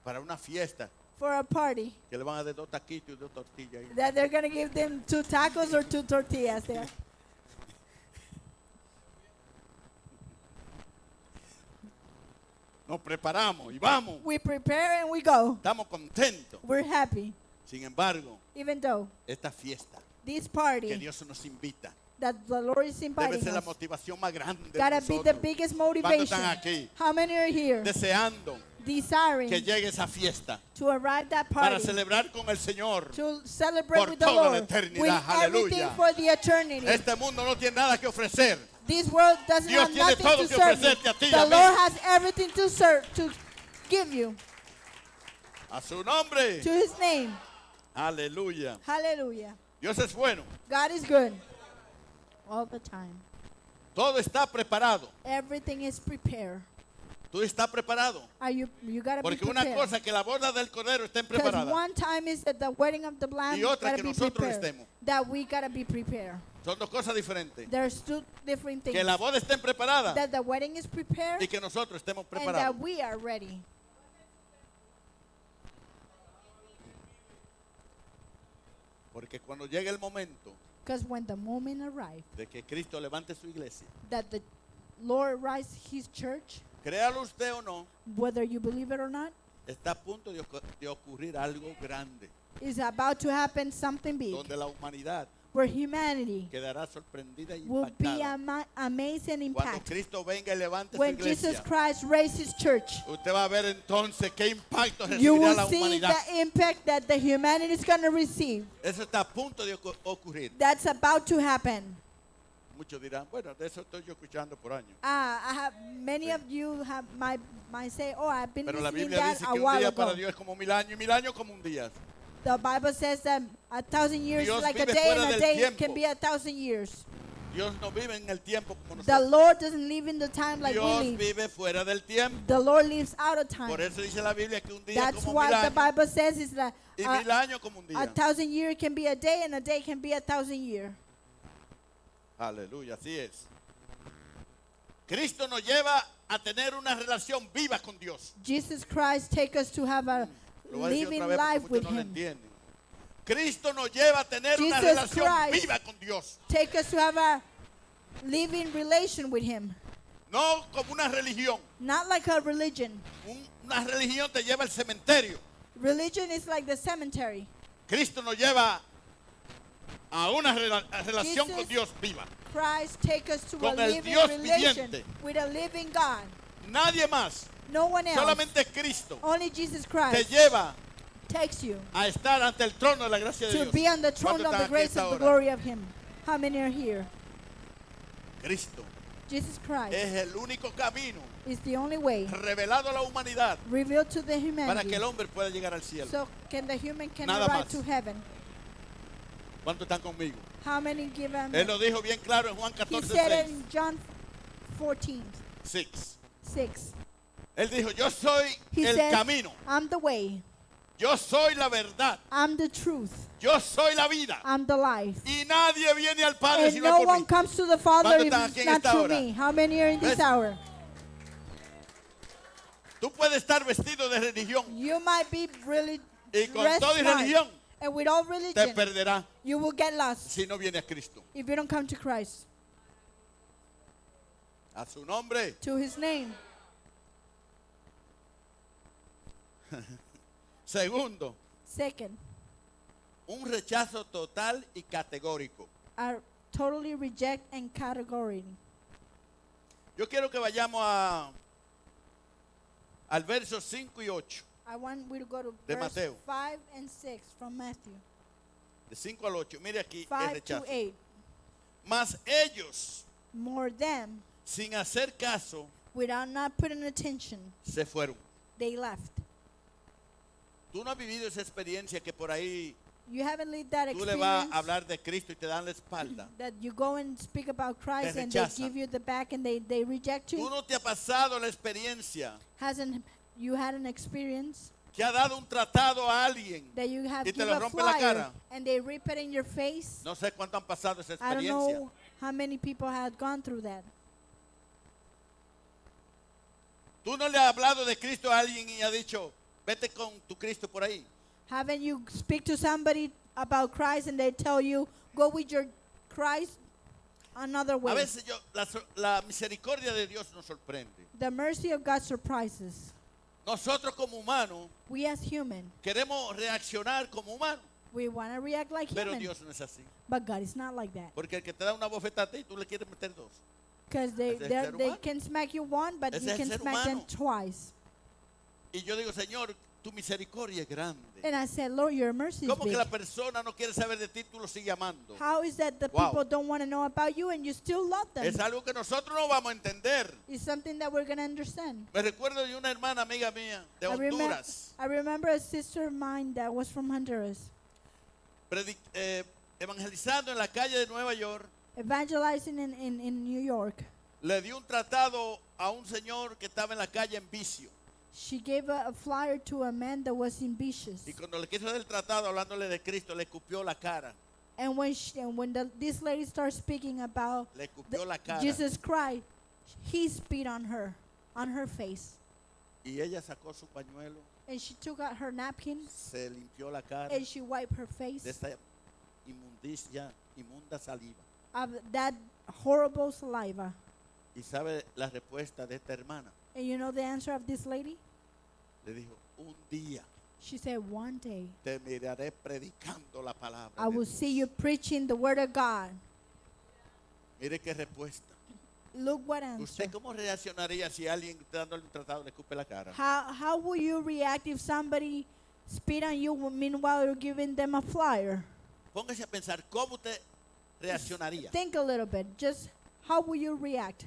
para una fiesta for a party. que le van a dar 2 taquitos y 2 tortillas. Ahí. That they're gonna give them 2 tacos or 2 tortillas there. Nos preparamos y vamos. We prepare and we go. Estamos contentos. We're happy, Sin embargo, even though esta fiesta this que party Dios nos invita that the Lord is debe inviting ser la us motivación más grande de gotta be the nosotros. biggest ¿Cuántos motivation. están aquí How many are here deseando desiring que llegue esa fiesta to arrive that para party, celebrar con el Señor? to celebrate por with the toda la Lord, eternidad? with everything Aleluya. for the eternity? Este mundo no tiene nada que ofrecer. This world doesn't Dios have tiene nothing todo to que serve you. ofrecerte a ti, The amén. Lord has everything to serve, to give you. A su nombre. To His name. Aleluya. Hallelujah. Dios es bueno. God is good all the time. Todo está preparado. Everything is prepared. Tú estás preparado. Are you gotta Porque be una prepared. cosa que la boda del Cordero estén Because preparada. one time is that the wedding of the Lamb Y otra gotta que be nosotros prepared. estemos. That we gotta be prepared. Son dos cosas diferentes. There's 2 different things. Que la boda esté preparada That the wedding is prepared y que nosotros estemos and that preparados. we are ready. Porque cuando llegue el momento Because when the moment arrives de que Cristo levante su iglesia, that the Lord rise His church, créalo usted o no, whether you believe it or not, está a punto de ocurrir algo grande, is about to happen something big. donde la humanidad where humanity quedará sorprendida y will be impactada. amazed and Cuando impacted. Cristo venga y levante su When Jesus iglesia, Christ raised his church, usted va a ver entonces qué impacto you recibirá will la see humanidad. the impact that the humanity is going to receive. Eso está a punto de ocurrir. That's about to happen. Muchos dirán, bueno, de eso estoy yo escuchando por años. Many of you might say, oh, I've been Pero la listening Biblia that dice a que un while día para ago. Dios es como 1000 años y 1000 años como un día. The Bible says that 1,000 years Dios is like a vive day, fuera and a del day tiempo. can be 1,000 years. Dios no vive en el tiempo como The nosotros. Lord doesn't live in the time like we Dios live. vive fuera del tiempo. The Lord lives out of time. Por eso dice la Biblia que un día That's como 1000 why the años Bible says is that y 1000 años como un día. 1,000 years can be a day, and a day can be 1,000 years. Aleluya, así es. Cristo nos lleva a tener una relación viva con Dios. Jesus Christ take us to have a Lo voy a decir living otra vez life porque with muchos no lo Him. entienden. Cristo nos lleva a tener una Jesus relación Christ. viva con Dios. Take us to have a living relation with Him. No como una religión. Not like a religion. Una religión te lleva al cementerio. Religion is like the cemetery. Cristo nos lleva a una relación Jesus con Dios viva. Christ take us to a Con el living Dios relation viviente. with a living God. Nadie más, No one else. solamente Cristo, Only Jesus te Christ lleva takes you a estar ante el trono de la gracia de to Dios. be on the throne ¿Cuántos of están the aquí grace esta of the hora? glory of Him. How many are here? Cristo Jesus Christ es el único camino is the only way revelado a la humanidad revealed to the para humanity que el hombre pueda llegar al cielo. so can the human can Nada arrive más. to heaven. ¿Cuántos están conmigo? How many give Him? Él lo dijo bien claro en Juan He 14, said 6. in John 14, 6. 6. Él dijo, yo soy He el said, camino, I'm the way, yo soy la verdad, I'm the truth, yo soy la vida. I'm the life. Y nadie viene al Padre And si no no es por one mí. comes to the Father ¿Cuántos if están it's aquí en not esta through hora? me. How many are in this ¿Ves? hour? Tú puedes estar vestido de religión You might be really y con dressed toda y right, religión and with all te religion, perderás you will get lost si no viene a Cristo. if you don't come to Christ, A su nombre. to His name. Segundo, Second, un rechazo total y categórico. are totally reject and category. Yo quiero que vayamos al verso 5 y 8. I want we to go to De verse Mateo. 5 and 6 from Matthew. De 5 al 8. Mire aquí el 5 rechazo. to 8. Mas ellos, More than, sin hacer caso, without not putting attention, se fueron. they left. Tú no has vivido esa experiencia que por ahí You haven't lived that tú le vas experience a hablar de Cristo y te dan la espalda. that you go and speak about Christ Te and they rechazan. give you the back and they reject Tú you. no te ha pasado la experiencia Hasn't you had an experience que ha dado un tratado a alguien. that you have Y te give lo a rompe la flyer cara. and they rip it in your face? No sé cuánto han pasado esa I don't experiencia. know how many people had gone through that. Tú no le has hablado de Cristo a alguien y ha dicho, vete con tu Cristo por ahí. Haven't you speak to somebody about Christ and they tell you go with your Christ another A way? veces la misericordia de Dios nos sorprende. The mercy of God surprises. Nosotros como humanos We as human, queremos reaccionar como humanos, we want to react like pero human, Dios no es así. but God is not like that. Porque el que te da una bofetada a ti, tú le quieres meter dos. Because Ese es el ser they humano. can smack you one, but Ese you es el can ser smack them humano. twice. Y yo digo, Señor, tu misericordia es grande. And I said, Lord, your mercy is ¿Cómo que big. la persona no quiere saber de ti, tú lo sigues amando? How is that the Wow. people don't want to know about you and you still love them? Es algo que nosotros no vamos a entender. It's something that we're going to understand. Me recuerdo de una hermana amiga mía de Honduras, I remember a sister of mine that was from Honduras, evangelizando en la calle de Nueva York. evangelizing in New York. Le dio un tratado a un señor que estaba en la calle en vicio. She gave a flyer to a man that was ambitious. Y cuando le quiso dar el tratado hablándole de Cristo, le escupió la cara. And when this lady started speaking about Le escupió la cara. Jesus Christ, he spit on her face. Y ella sacó su pañuelo, And she took out her napkin se limpió la cara and she wiped her de face esta inmunda saliva. of that horrible saliva. ¿Y sabe la respuesta de esta hermana? And you know the answer of this lady? Le dijo, un día She said, one day te miraré predicando la palabra. I de will Dios. see you preaching the word of God. Mire qué respuesta. Look what answer. ¿Usted cómo reaccionaría si alguien dándole un tratado le escupe la cara? How will you react if somebody spit on you meanwhile you're giving them a flyer? Póngase a pensar cómo usted reaccionaría. Think a little bit. Just how will you react?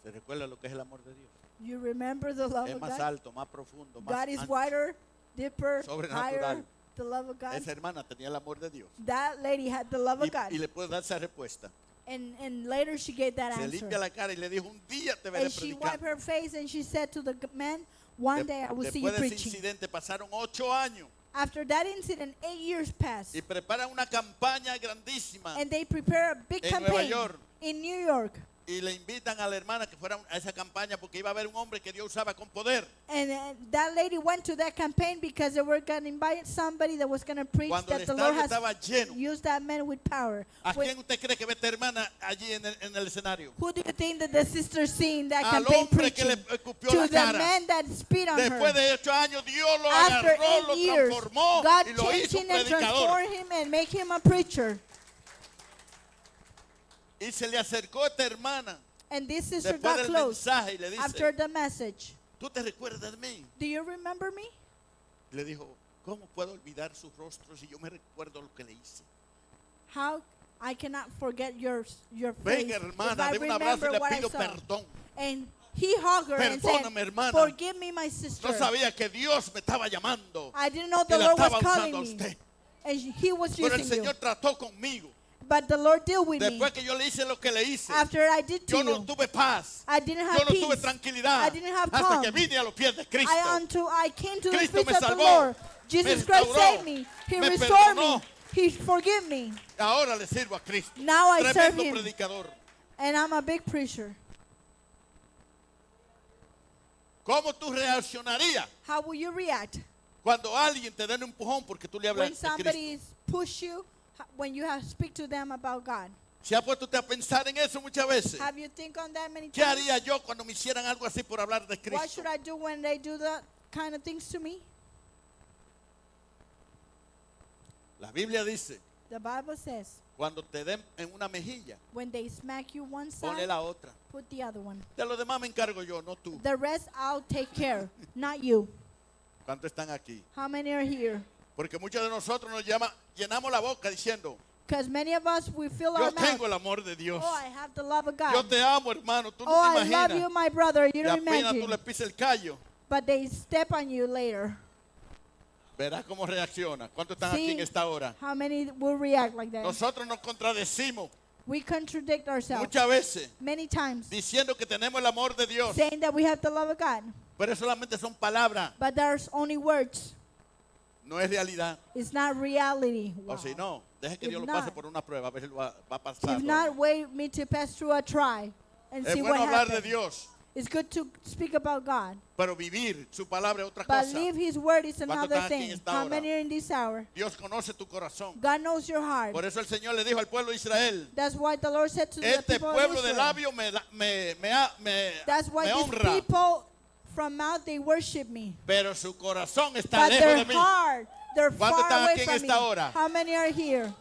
¿Se recuerda lo que es el amor de Dios? You remember the love Es of más God? alto, más profundo, más God is ancho. wider, deeper, Sobrenatural. higher. The love of God. Esa hermana tenía el amor de Dios. That lady had the love of God. Y le puedo dar esa respuesta. And later she gave that Se answer. limpia la cara y le dijo, un día te veré And she wiped predicando. her face and she said to the man, one day I will see you Después de ese preaching. incidente pasaron 8 años After that incident, 8 years passed. y preparan una campaña grandísima And they prepare a big En Nueva campaign York. in New York. y le invitan a la hermana que fuera a esa campaña porque iba a haber un hombre que Dios usaba con poder. And that lady went to that campaign because they were going to invite somebody that was going to preach Cuando el that the Lord estadio has estaba lleno, used that man with power. ¿a When- quién usted cree que ve esta hermana allí en el escenario? Who do you think that the sister seen that Al campaign hombre que preaching? le escupió To la the cara. man that spit on Después her. de 8 años, Dios lo After agarró, 8 lo years, transformó God y lo changed hizo him un and predicador. transformed him and make him a preacher. Y se le acercó a esta hermana And this sister después got del close mensaje y le after dice, the message. ¿tú te recuerdas de mí? Do you remember me? Le dijo, ¿cómo puedo olvidar su rostro si yo me recuerdo lo que le hice? How I cannot forget your face. Venga, if hermana, I deme un abrazo y remember le what I pido saw. perdón. And he hugged her and said, Perdóname, hermana. forgive me, my sister. No sabía que Dios me estaba llamando, I didn't know que the la Lord was estaba calling usando a me. usted. And he was Pero el using you. Señor trató conmigo. But the Lord dealt with me. Después que yo le hice lo que le hice, After I did to yo no you, tuve paz. I didn't Yo have no tuve peace. tranquilidad I didn't have hasta calm. que vine a los pies de Cristo. I came to the Cristo feet me of the salvó, Lord. me Jesus Christ restauró, saved me. He me restored perdonó. me. He forgave me. Ahora le sirvo a Cristo. Now I serve Tremendo him. predicador. And I'm a big preacher. ¿Cómo tú reaccionarías How will you react cuando alguien te da un empujón porque tú le hablas when de Cristo? somebody push you, when you have speak to them about God? ¿Se ha puesto usted a pensar en eso muchas veces? Have you think on that many ¿Qué times? haría yo cuando me hicieran algo así por hablar de What Cristo? should I do when they do that kind of things to me? La Biblia dice, The Bible says, cuando te den en una mejilla, when they smack you one ponle side, la otra. put the other one. De lo demás me encargo yo, no tú. The rest I'll take care, not you. ¿Cuántos están aquí? How many are here? Porque muchos de nosotros llenamos la boca diciendo, Because many of us, we fill yo our tengo mouth. el amor de Dios. Oh, I have the love of Yo God. te amo, hermano. Tú no Oh, te I love you, imaginas. my brother. You Y don't apenas tú imagine. le pisas el callo, But they step on you later. verás cómo reacciona. ¿Cuántos están aquí See en esta hora? how many will react like that. Nosotros nos contradecimos We contradict ourselves muchas veces many times, diciendo que tenemos el amor de Dios. saying that we have the love of God. Pero solamente son palabras, But there's only words. no es realidad. It's not reality. O Wow. si no, deje que If Dios lo not- pase por una prueba, a ver si lo va a pasar. If not, wait me to pass through a try and Es see bueno what hablar de happens. Dios, It's good to speak about God. pero vivir su palabra es otra But cosa. leave His word is ¿Cuántos another están aquí en thing. esta How hora? many are in this hour? Dios conoce tu corazón. God knows your heart. Por eso el Señor le dijo al pueblo de Israel, That's why the Lord said to the este people of pueblo de Israel. labios me That's why these honra, people from mouth they worship me. pero su corazón está But lejos their de mí. heart, they're ¿Cuántos far están away aquí en from me. esta hora? How many are here?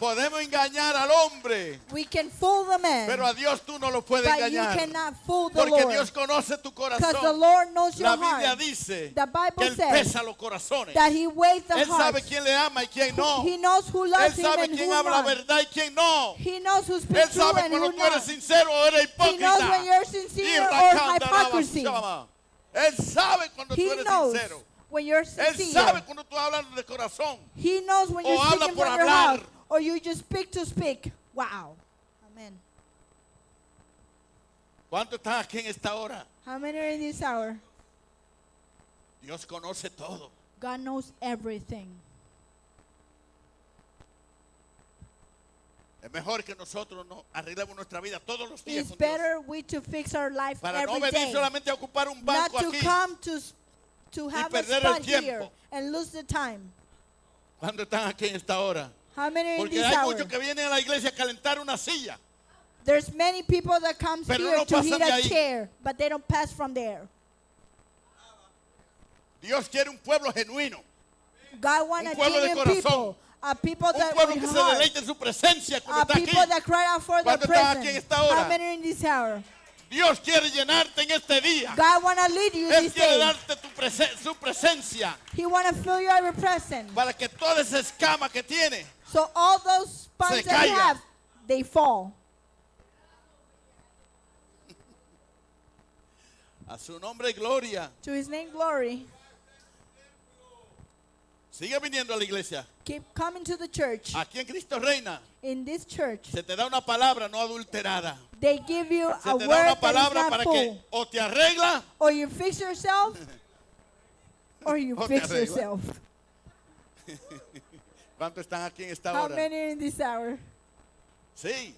Podemos engañar al hombre, We can fool the man, pero a Dios tú no lo puedes but you engañar. cannot fool the Porque Lord. Dios conoce tu Because the corazón. Lord knows your La Biblia heart. dice The Bible que Él says pesa los corazones. that He weighs the Él sabe heart. quién le ama y quién no. He knows who Él loves Him sabe and quién who habla not. verdad y quién no. He knows who Él speaks true sabe and cuando who tú eres not. sincero o eres He knows hipócrita. when you're Y sincere or racanda la hypocrisy. basama. Él sabe cuando tú He eres knows sincero. when you're Él sabe sincere. cuando tú hablas de corazón. He knows when O you're habla speaking por from your hablar. heart or you just speak to speak. Wow. Amen. ¿Cuántos están aquí en esta hora? How many are in this hour? Dios conoce todo. God knows everything. Es mejor que nosotros nos arreglemos nuestra vida todos los días It's con Dios. better we to fix our life Para no every venir day. solamente a ocupar un Not banco to aquí. come to have a perder el spot here tiempo. and lose the time. ¿Cuántos están aquí en esta hora? How many are in Porque this hay hour? muchos que vienen a la iglesia a calentar una silla. There's many people that come Pero here no to pasan hit de a ahí. chair, but they don't pass from there. Dios quiere un pueblo genuino. God wants Un a pueblo de genuine corazón. people. A people Un that pueblo with que se heart. deleite en su presencia cuando A está aquí. people that cry out for their ¿Cuántos están aquí en presence. esta hora? How many are in this hour? Dios quiere llenarte en este día. God want to lead you Él this quiere day. darte su presencia He want to fill you every present. para que toda esa escama que tiene So all those spots Se that you caiga. have, they fall. a su nombre y gloria. To his name glory. Sigue viniendo a la iglesia. Keep coming to the church. Aquí en Cristo Reina In this church, se te da una palabra no adulterada. they give you Se a te word da una that is palabra not para full. que o te arregla Or you fix yourself, or you O te fix arregla. yourself. ¿Cuántos están aquí en esta How hora? many are in this hour? Sí.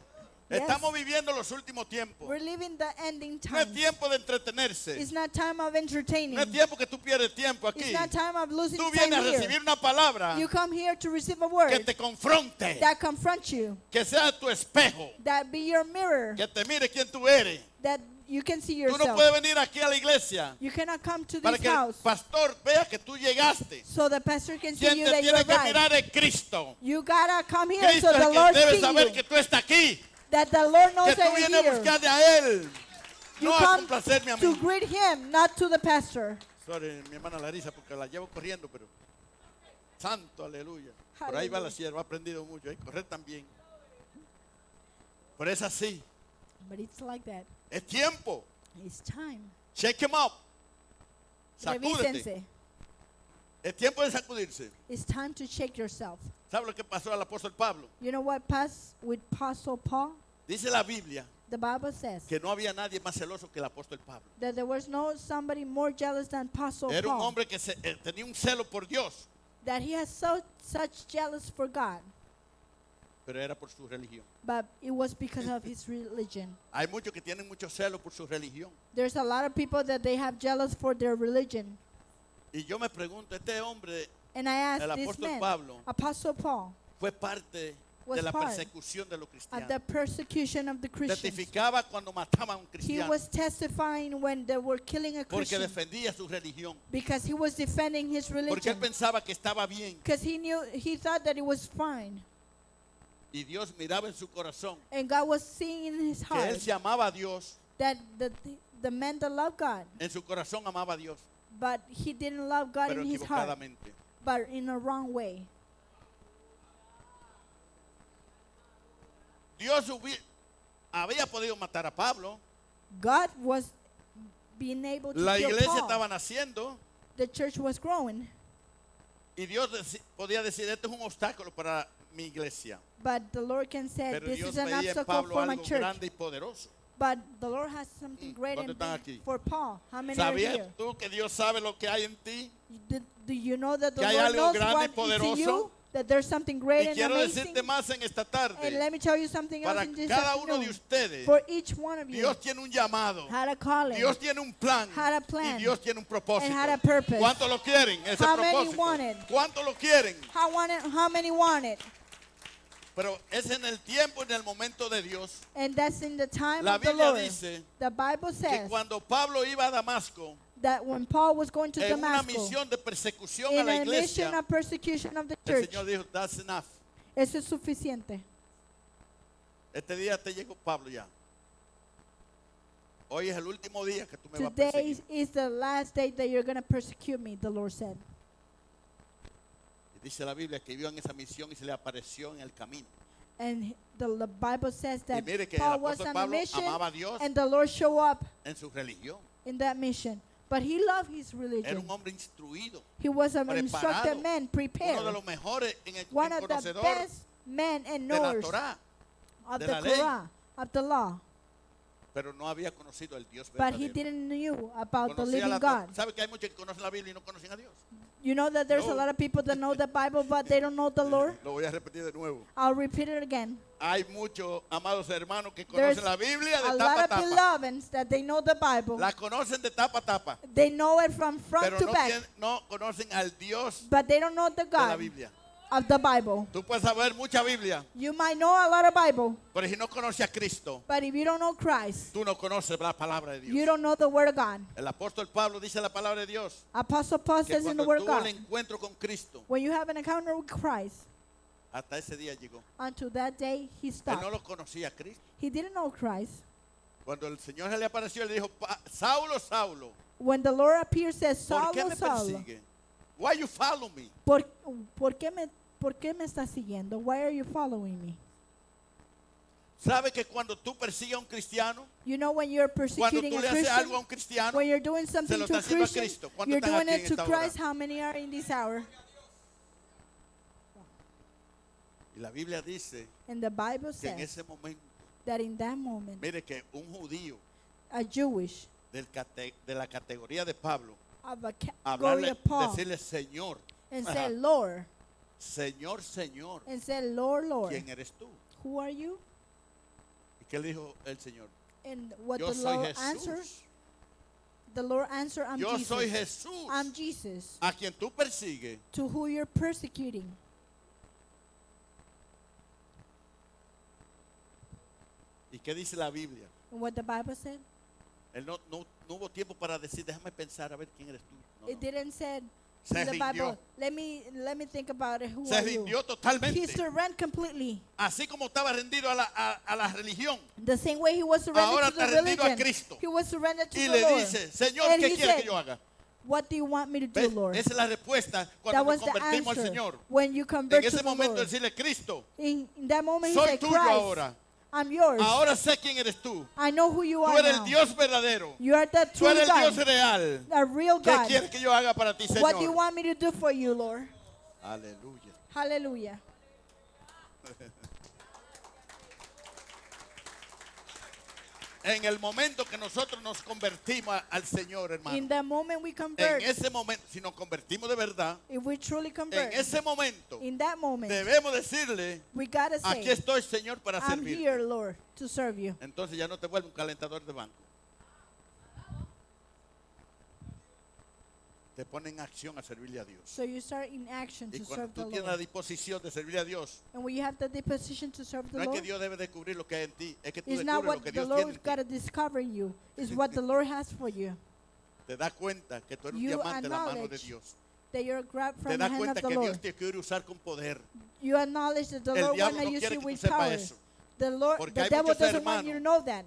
Yes. Estamos viviendo los últimos tiempos. We're living the ending No es time. tiempo de entretenerse. It's not time of entertaining. No es tiempo que tú pierdes tiempo It's aquí. not time of losing Tú time vienes a here. recibir una palabra You come here to receive a que word te confronte, that confronts you, que sea tu espejo, that be your mirror, que te mire quién tú eres. that you can see Tú no yourself. puedes venir aquí a la iglesia You cannot come to para this que el house pastor vea que tú llegaste. so the pastor can see Quien you te that you tiene que arrived. mirar es Cristo. You gotta come here Cristo so es the el que Lord debe see saber you. que tú estás aquí. That the Lord knows Que tú that you're vienes a here. buscarle a Él. You No a come complacerme a to mí. greet him, not to the pastor. Sorry, mi hermana Larisa, porque la llevo corriendo, pero santo, aleluya. Por ahí va la Aleluya. sierva, ha aprendido mucho. Hay que correr también. Pero es así. But it's like that. Es tiempo. It's time. Shake him up. Sacúdete. Revísense. Es tiempo de sacudirse. It's time to shake yourself. ¿Sabe lo que pasó al apóstol Pablo? You know what passed with Apostle Paul? Dice la Biblia The Bible says que no había nadie más celoso que el apóstol Pablo. that there was no somebody more jealous than Apostle Era un Paul. hombre que tenía un celo por Dios, That he has such jealous for God. pero era por su religión. But it was because of his religion. Hay muchos que tienen mucho celo por su religión. There's a lot of people that they have jealous for their religion. Y yo me pregunto, este hombre And I El asked this apóstol man, Pablo Apostle Paul, fue parte Was de la part persecución de los of cristianos. the persecution of the Christians. Testificaba cuando mataban a un He cristiano was testifying when they were killing a porque Christian defendía su religión. because he was defending his Porque él religion. pensaba que estaba bien. Because he thought that it was fine. Y Dios miraba en su corazón And God was seeing in his que él heart se amaba a Dios. that the man that loved God, En su corazón amaba a Dios, but he didn't love God pero in his heart, equivocadamente. but in a wrong way. Dios había podido matar a Pablo. God was being able to La kill iglesia Paul. estaba naciendo. The church was growing, Y Dios podía decir, esto es un obstáculo para mi iglesia. but the Lord can say, Pero this Dios is an veía en obstacle Pablo for my algo church. grande y poderoso. But the Lord has something great ¿Cuántos and están big aquí? for Paul. How many are ¿Sabías here? tú que Dios sabe lo que hay en ti? Do you know that the Que hay Lord algo knows grande y what is in you? poderoso? That there's something great Y and quiero amazing? decirte más en esta tarde. And let me tell you something else Para in this cada uno de afternoon. ustedes, For each one of you, Dios tiene un llamado. had a calling Dios tiene un plan. Had a plan. Y Dios tiene un propósito. and had a purpose. ¿Cuántos lo quieren? Ese How many propósito. want it? ¿Cuántos lo quieren? How many want it? Pero es en el tiempo, en el momento de Dios. And that's in the time La of the Biblia Lord. dice The Bible que says cuando Pablo iba a Damasco, that when Paul was going to en una Damascus, misión de persecución a in la a mission iglesia, of persecution of the el church, Señor dijo, that's enough. eso es suficiente. Este día te llegó Pablo ya. Hoy es el último día que tú me vas a Today perseguir. is the last day that you're going to persecute me, the Lord said. Y dice la Biblia que vio en esa misión y se le apareció en el camino. And the Bible says Y that mire que el Paul was apóstol on a Pablo mission amaba a Dios and the Lord showed up en su religión. in that mission. But he loved his Era religion. un hombre instruido, He was an preparado, instructed man, uno de prepared. los mejores en One of the conocedor best men and de la knowers Torá, of de the la ley. Quran, of the law. pero no había conocido al Dios But he verdadero. didn't know about the Conocía living la God. ¿Sabe que hay muchos que conocen la Biblia y no conocen a Dios? You know that there's a No. lot of people that know the Bible, but they don't know the Lord? Lo voy a repetir de nuevo. I'll repeat it again. Hay muchos amados hermanos que There's conocen la Biblia de a tapa lot a of tapa. beloveds that they know the Bible. La conocen de tapa a tapa, They know it from front pero to no, back, no conocen al Dios but they don't know the de la God Biblia. of the Bible. Tú puedes saber mucha Biblia, You might know a lot of Bible, pero si no conoces a Cristo, but if you don't know Christ, tú no conoces la palabra de you Dios. don't know the Word of God. El apóstol Pablo dice la palabra de Dios, Apostle Paul que says in the cuando Word of tuvo el God, encuentro con Cristo, when you have an encounter with Christ, hasta ese día llegó. until that day he Él no stopped. lo conocía a Cristo. He didn't know Christ. Cuando el Señor se le apareció, le dijo, Saulo, Saulo, When the Lord appears, says, ¿por qué Saulo, me Saulo, persigue? Why you follow me? ¿por qué me estás siguiendo? Why are you following me? ¿Sabe que cuando tú persigues a un cristiano, You know when you're cuando persecuting tú a le haces algo a Christian, un cristiano, when you're doing se something lo to a estás haciendo a Christian, Cristo? ¿Cuántos you're están doing aquí it en to esta hora? Christ. How many are in this hour? Y la Biblia dice And the Bible que en says ese momento, that in that moment, mire que un judío a Jewish de la categoría de Pablo, of a category hablarle, of Paul, decirle Señor, and Ajá. said, Lord, Señor, Señor, and said, Lord, Lord, ¿quién eres tú? who are you? ¿Y qué le dijo el Señor? And what Yo the soy Lord answered, Jesús. the Lord answered, I'm Yo Jesus. soy Jesús, I'm Jesus, a quien tú persigues. to who you're persecuting. ¿Y qué dice la Biblia? And what the Bible said, Él no hubo tiempo para decir, déjame pensar a ver quién eres tú. No, it no. didn't say Se in the Bible, rindió. let me think about it. Who Se are you? rindió He totalmente. surrendered completely. Así como estaba rendido a la religión. The same way he was surrendered Ahora to the está rendido a religion. Cristo. He was surrendered to Y the le Lord. dice, Señor, And ¿qué he quiere said, que yo haga? What do you want me to do, ¿Ves? Lord? Esa es la respuesta That cuando was nos the convertimos al answer. Señor. When you En convert to ese the momento Lord. decirle, Cristo, In that moment he soy said, tuyo Christ, ahora. I'm yours. Ahora sé quién eres tú. I know who you Tú are eres el now. Dios verdadero. You are the Tú true eres el God, Dios real. a real ¿Qué God. quieres que yo haga para ti, What do you Señor? want me to do for you, Lord? Aleluya. Hallelujah. En el momento que nosotros nos convertimos al Señor, In hermano. the moment we En convert, ese momento, si nos convertimos de verdad, if we truly en convert, ese momento in that moment, debemos decirle, we gotta aquí say, estoy, Señor, para I'm servir. here, Lord, to serve you. Entonces ya no te vuelve un calentador de banco. Te pone en acción a servirle a Dios. So you start in action Y to cuando serve the tú tienes la Lord. disposición de servirle a Dios, And when you have the disposition to serve the no es que Lord, Dios debe descubrir lo que hay en ti, es que tú it's not descubres what lo que the Dios tiene Lord's en got ti. to discover in you. It's what the Lord has for you. Te das cuenta que tú eres un You diamante en la mano de acknowledge Dios. That you're grabbed Te from the das hand cuenta of the que Dios Lord. te quiere usar con poder. You acknowledge that the El Lord diablo wants to no use quiere you que tú with sepas power. eso. Porque The hay devil muchos doesn't want you to hermanos. know that.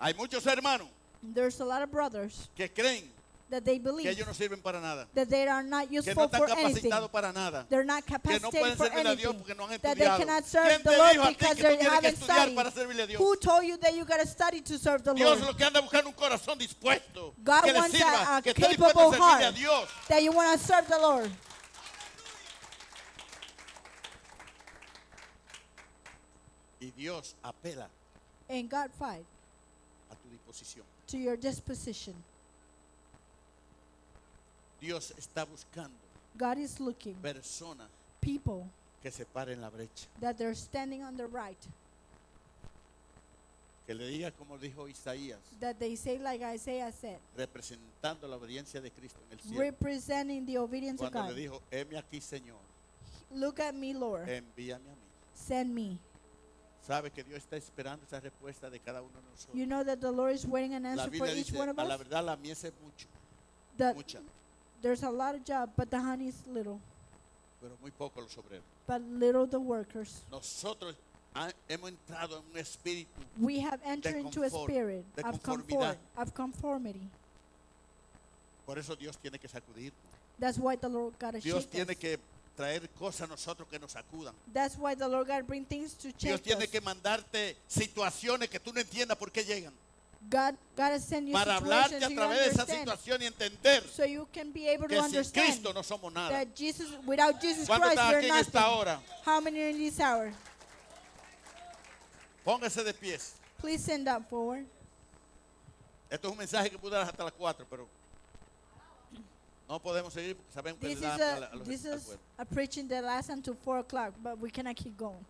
Hay muchos hermanos There's a lot of brothers que creen that they que believe ellos no sirven para nada, that they are not que no useful están for anything. capacitados para nada, They're not que no capacitated pueden for servirle a Dios anything. porque no han That they estudiado. cannot serve ¿Quién the te Lord dijo a ti because que tú they tienes que haven't estudiar studied? para servirle a Dios? Who told you that you got to study to serve the Dios Lord? lo que anda buscando un corazón dispuesto, God que le wants sirva, a que esté dispuesto a capable servirle a heart. Dios. That you want to serve the Lord. Y Dios apela And God fight a tu disposición. to your disposition. Dios está buscando God is looking personas people que se paren la brecha. that they're standing on the right. Que le diga como dijo Isaías, That they say like Isaiah said, representando la obediencia de Cristo en el cielo. representing the obedience of Cuando God. le dijo, heme aquí, Señor, Look at me, Lord. envíame a mí. Send me. Sabe que Dios está esperando esa respuesta de cada uno de nosotros. You know that the Lord is waiting an La answer for Biblia each dice, one of a la us. verdad la mies es mucho, That mucha, there's a lot of job, but the honey is little. pero muy poco los obreros. But little the workers. Nosotros hemos entrado en un espíritu. We have entered into a confort, spirit de of conformidad. conformity. Por eso Dios tiene que sacudirnos. That's why the Lord got to Dios shake tiene us. que traer cosas a nosotros que nos sacudan. That's why the Lord got to bring things to Dios change tiene us. que mandarte situaciones que tú no entiendas por qué llegan. God got to send you Para hablarte situations a you través de esa understand. situación y entender So you can be able to que sin understand Cristo no somos nada. that without Jesus ¿Cuántos Christ, están we're aquí en esta nothing. hora? How many are in this hour? Póngase de pies. Please stand up forward. Esto es un mensaje que pude dar hasta las 4, pero no podemos seguir porque sabemos que This le is da hambre a los this al is pueblo. a preaching that lasts until 4 o'clock, but we cannot keep going.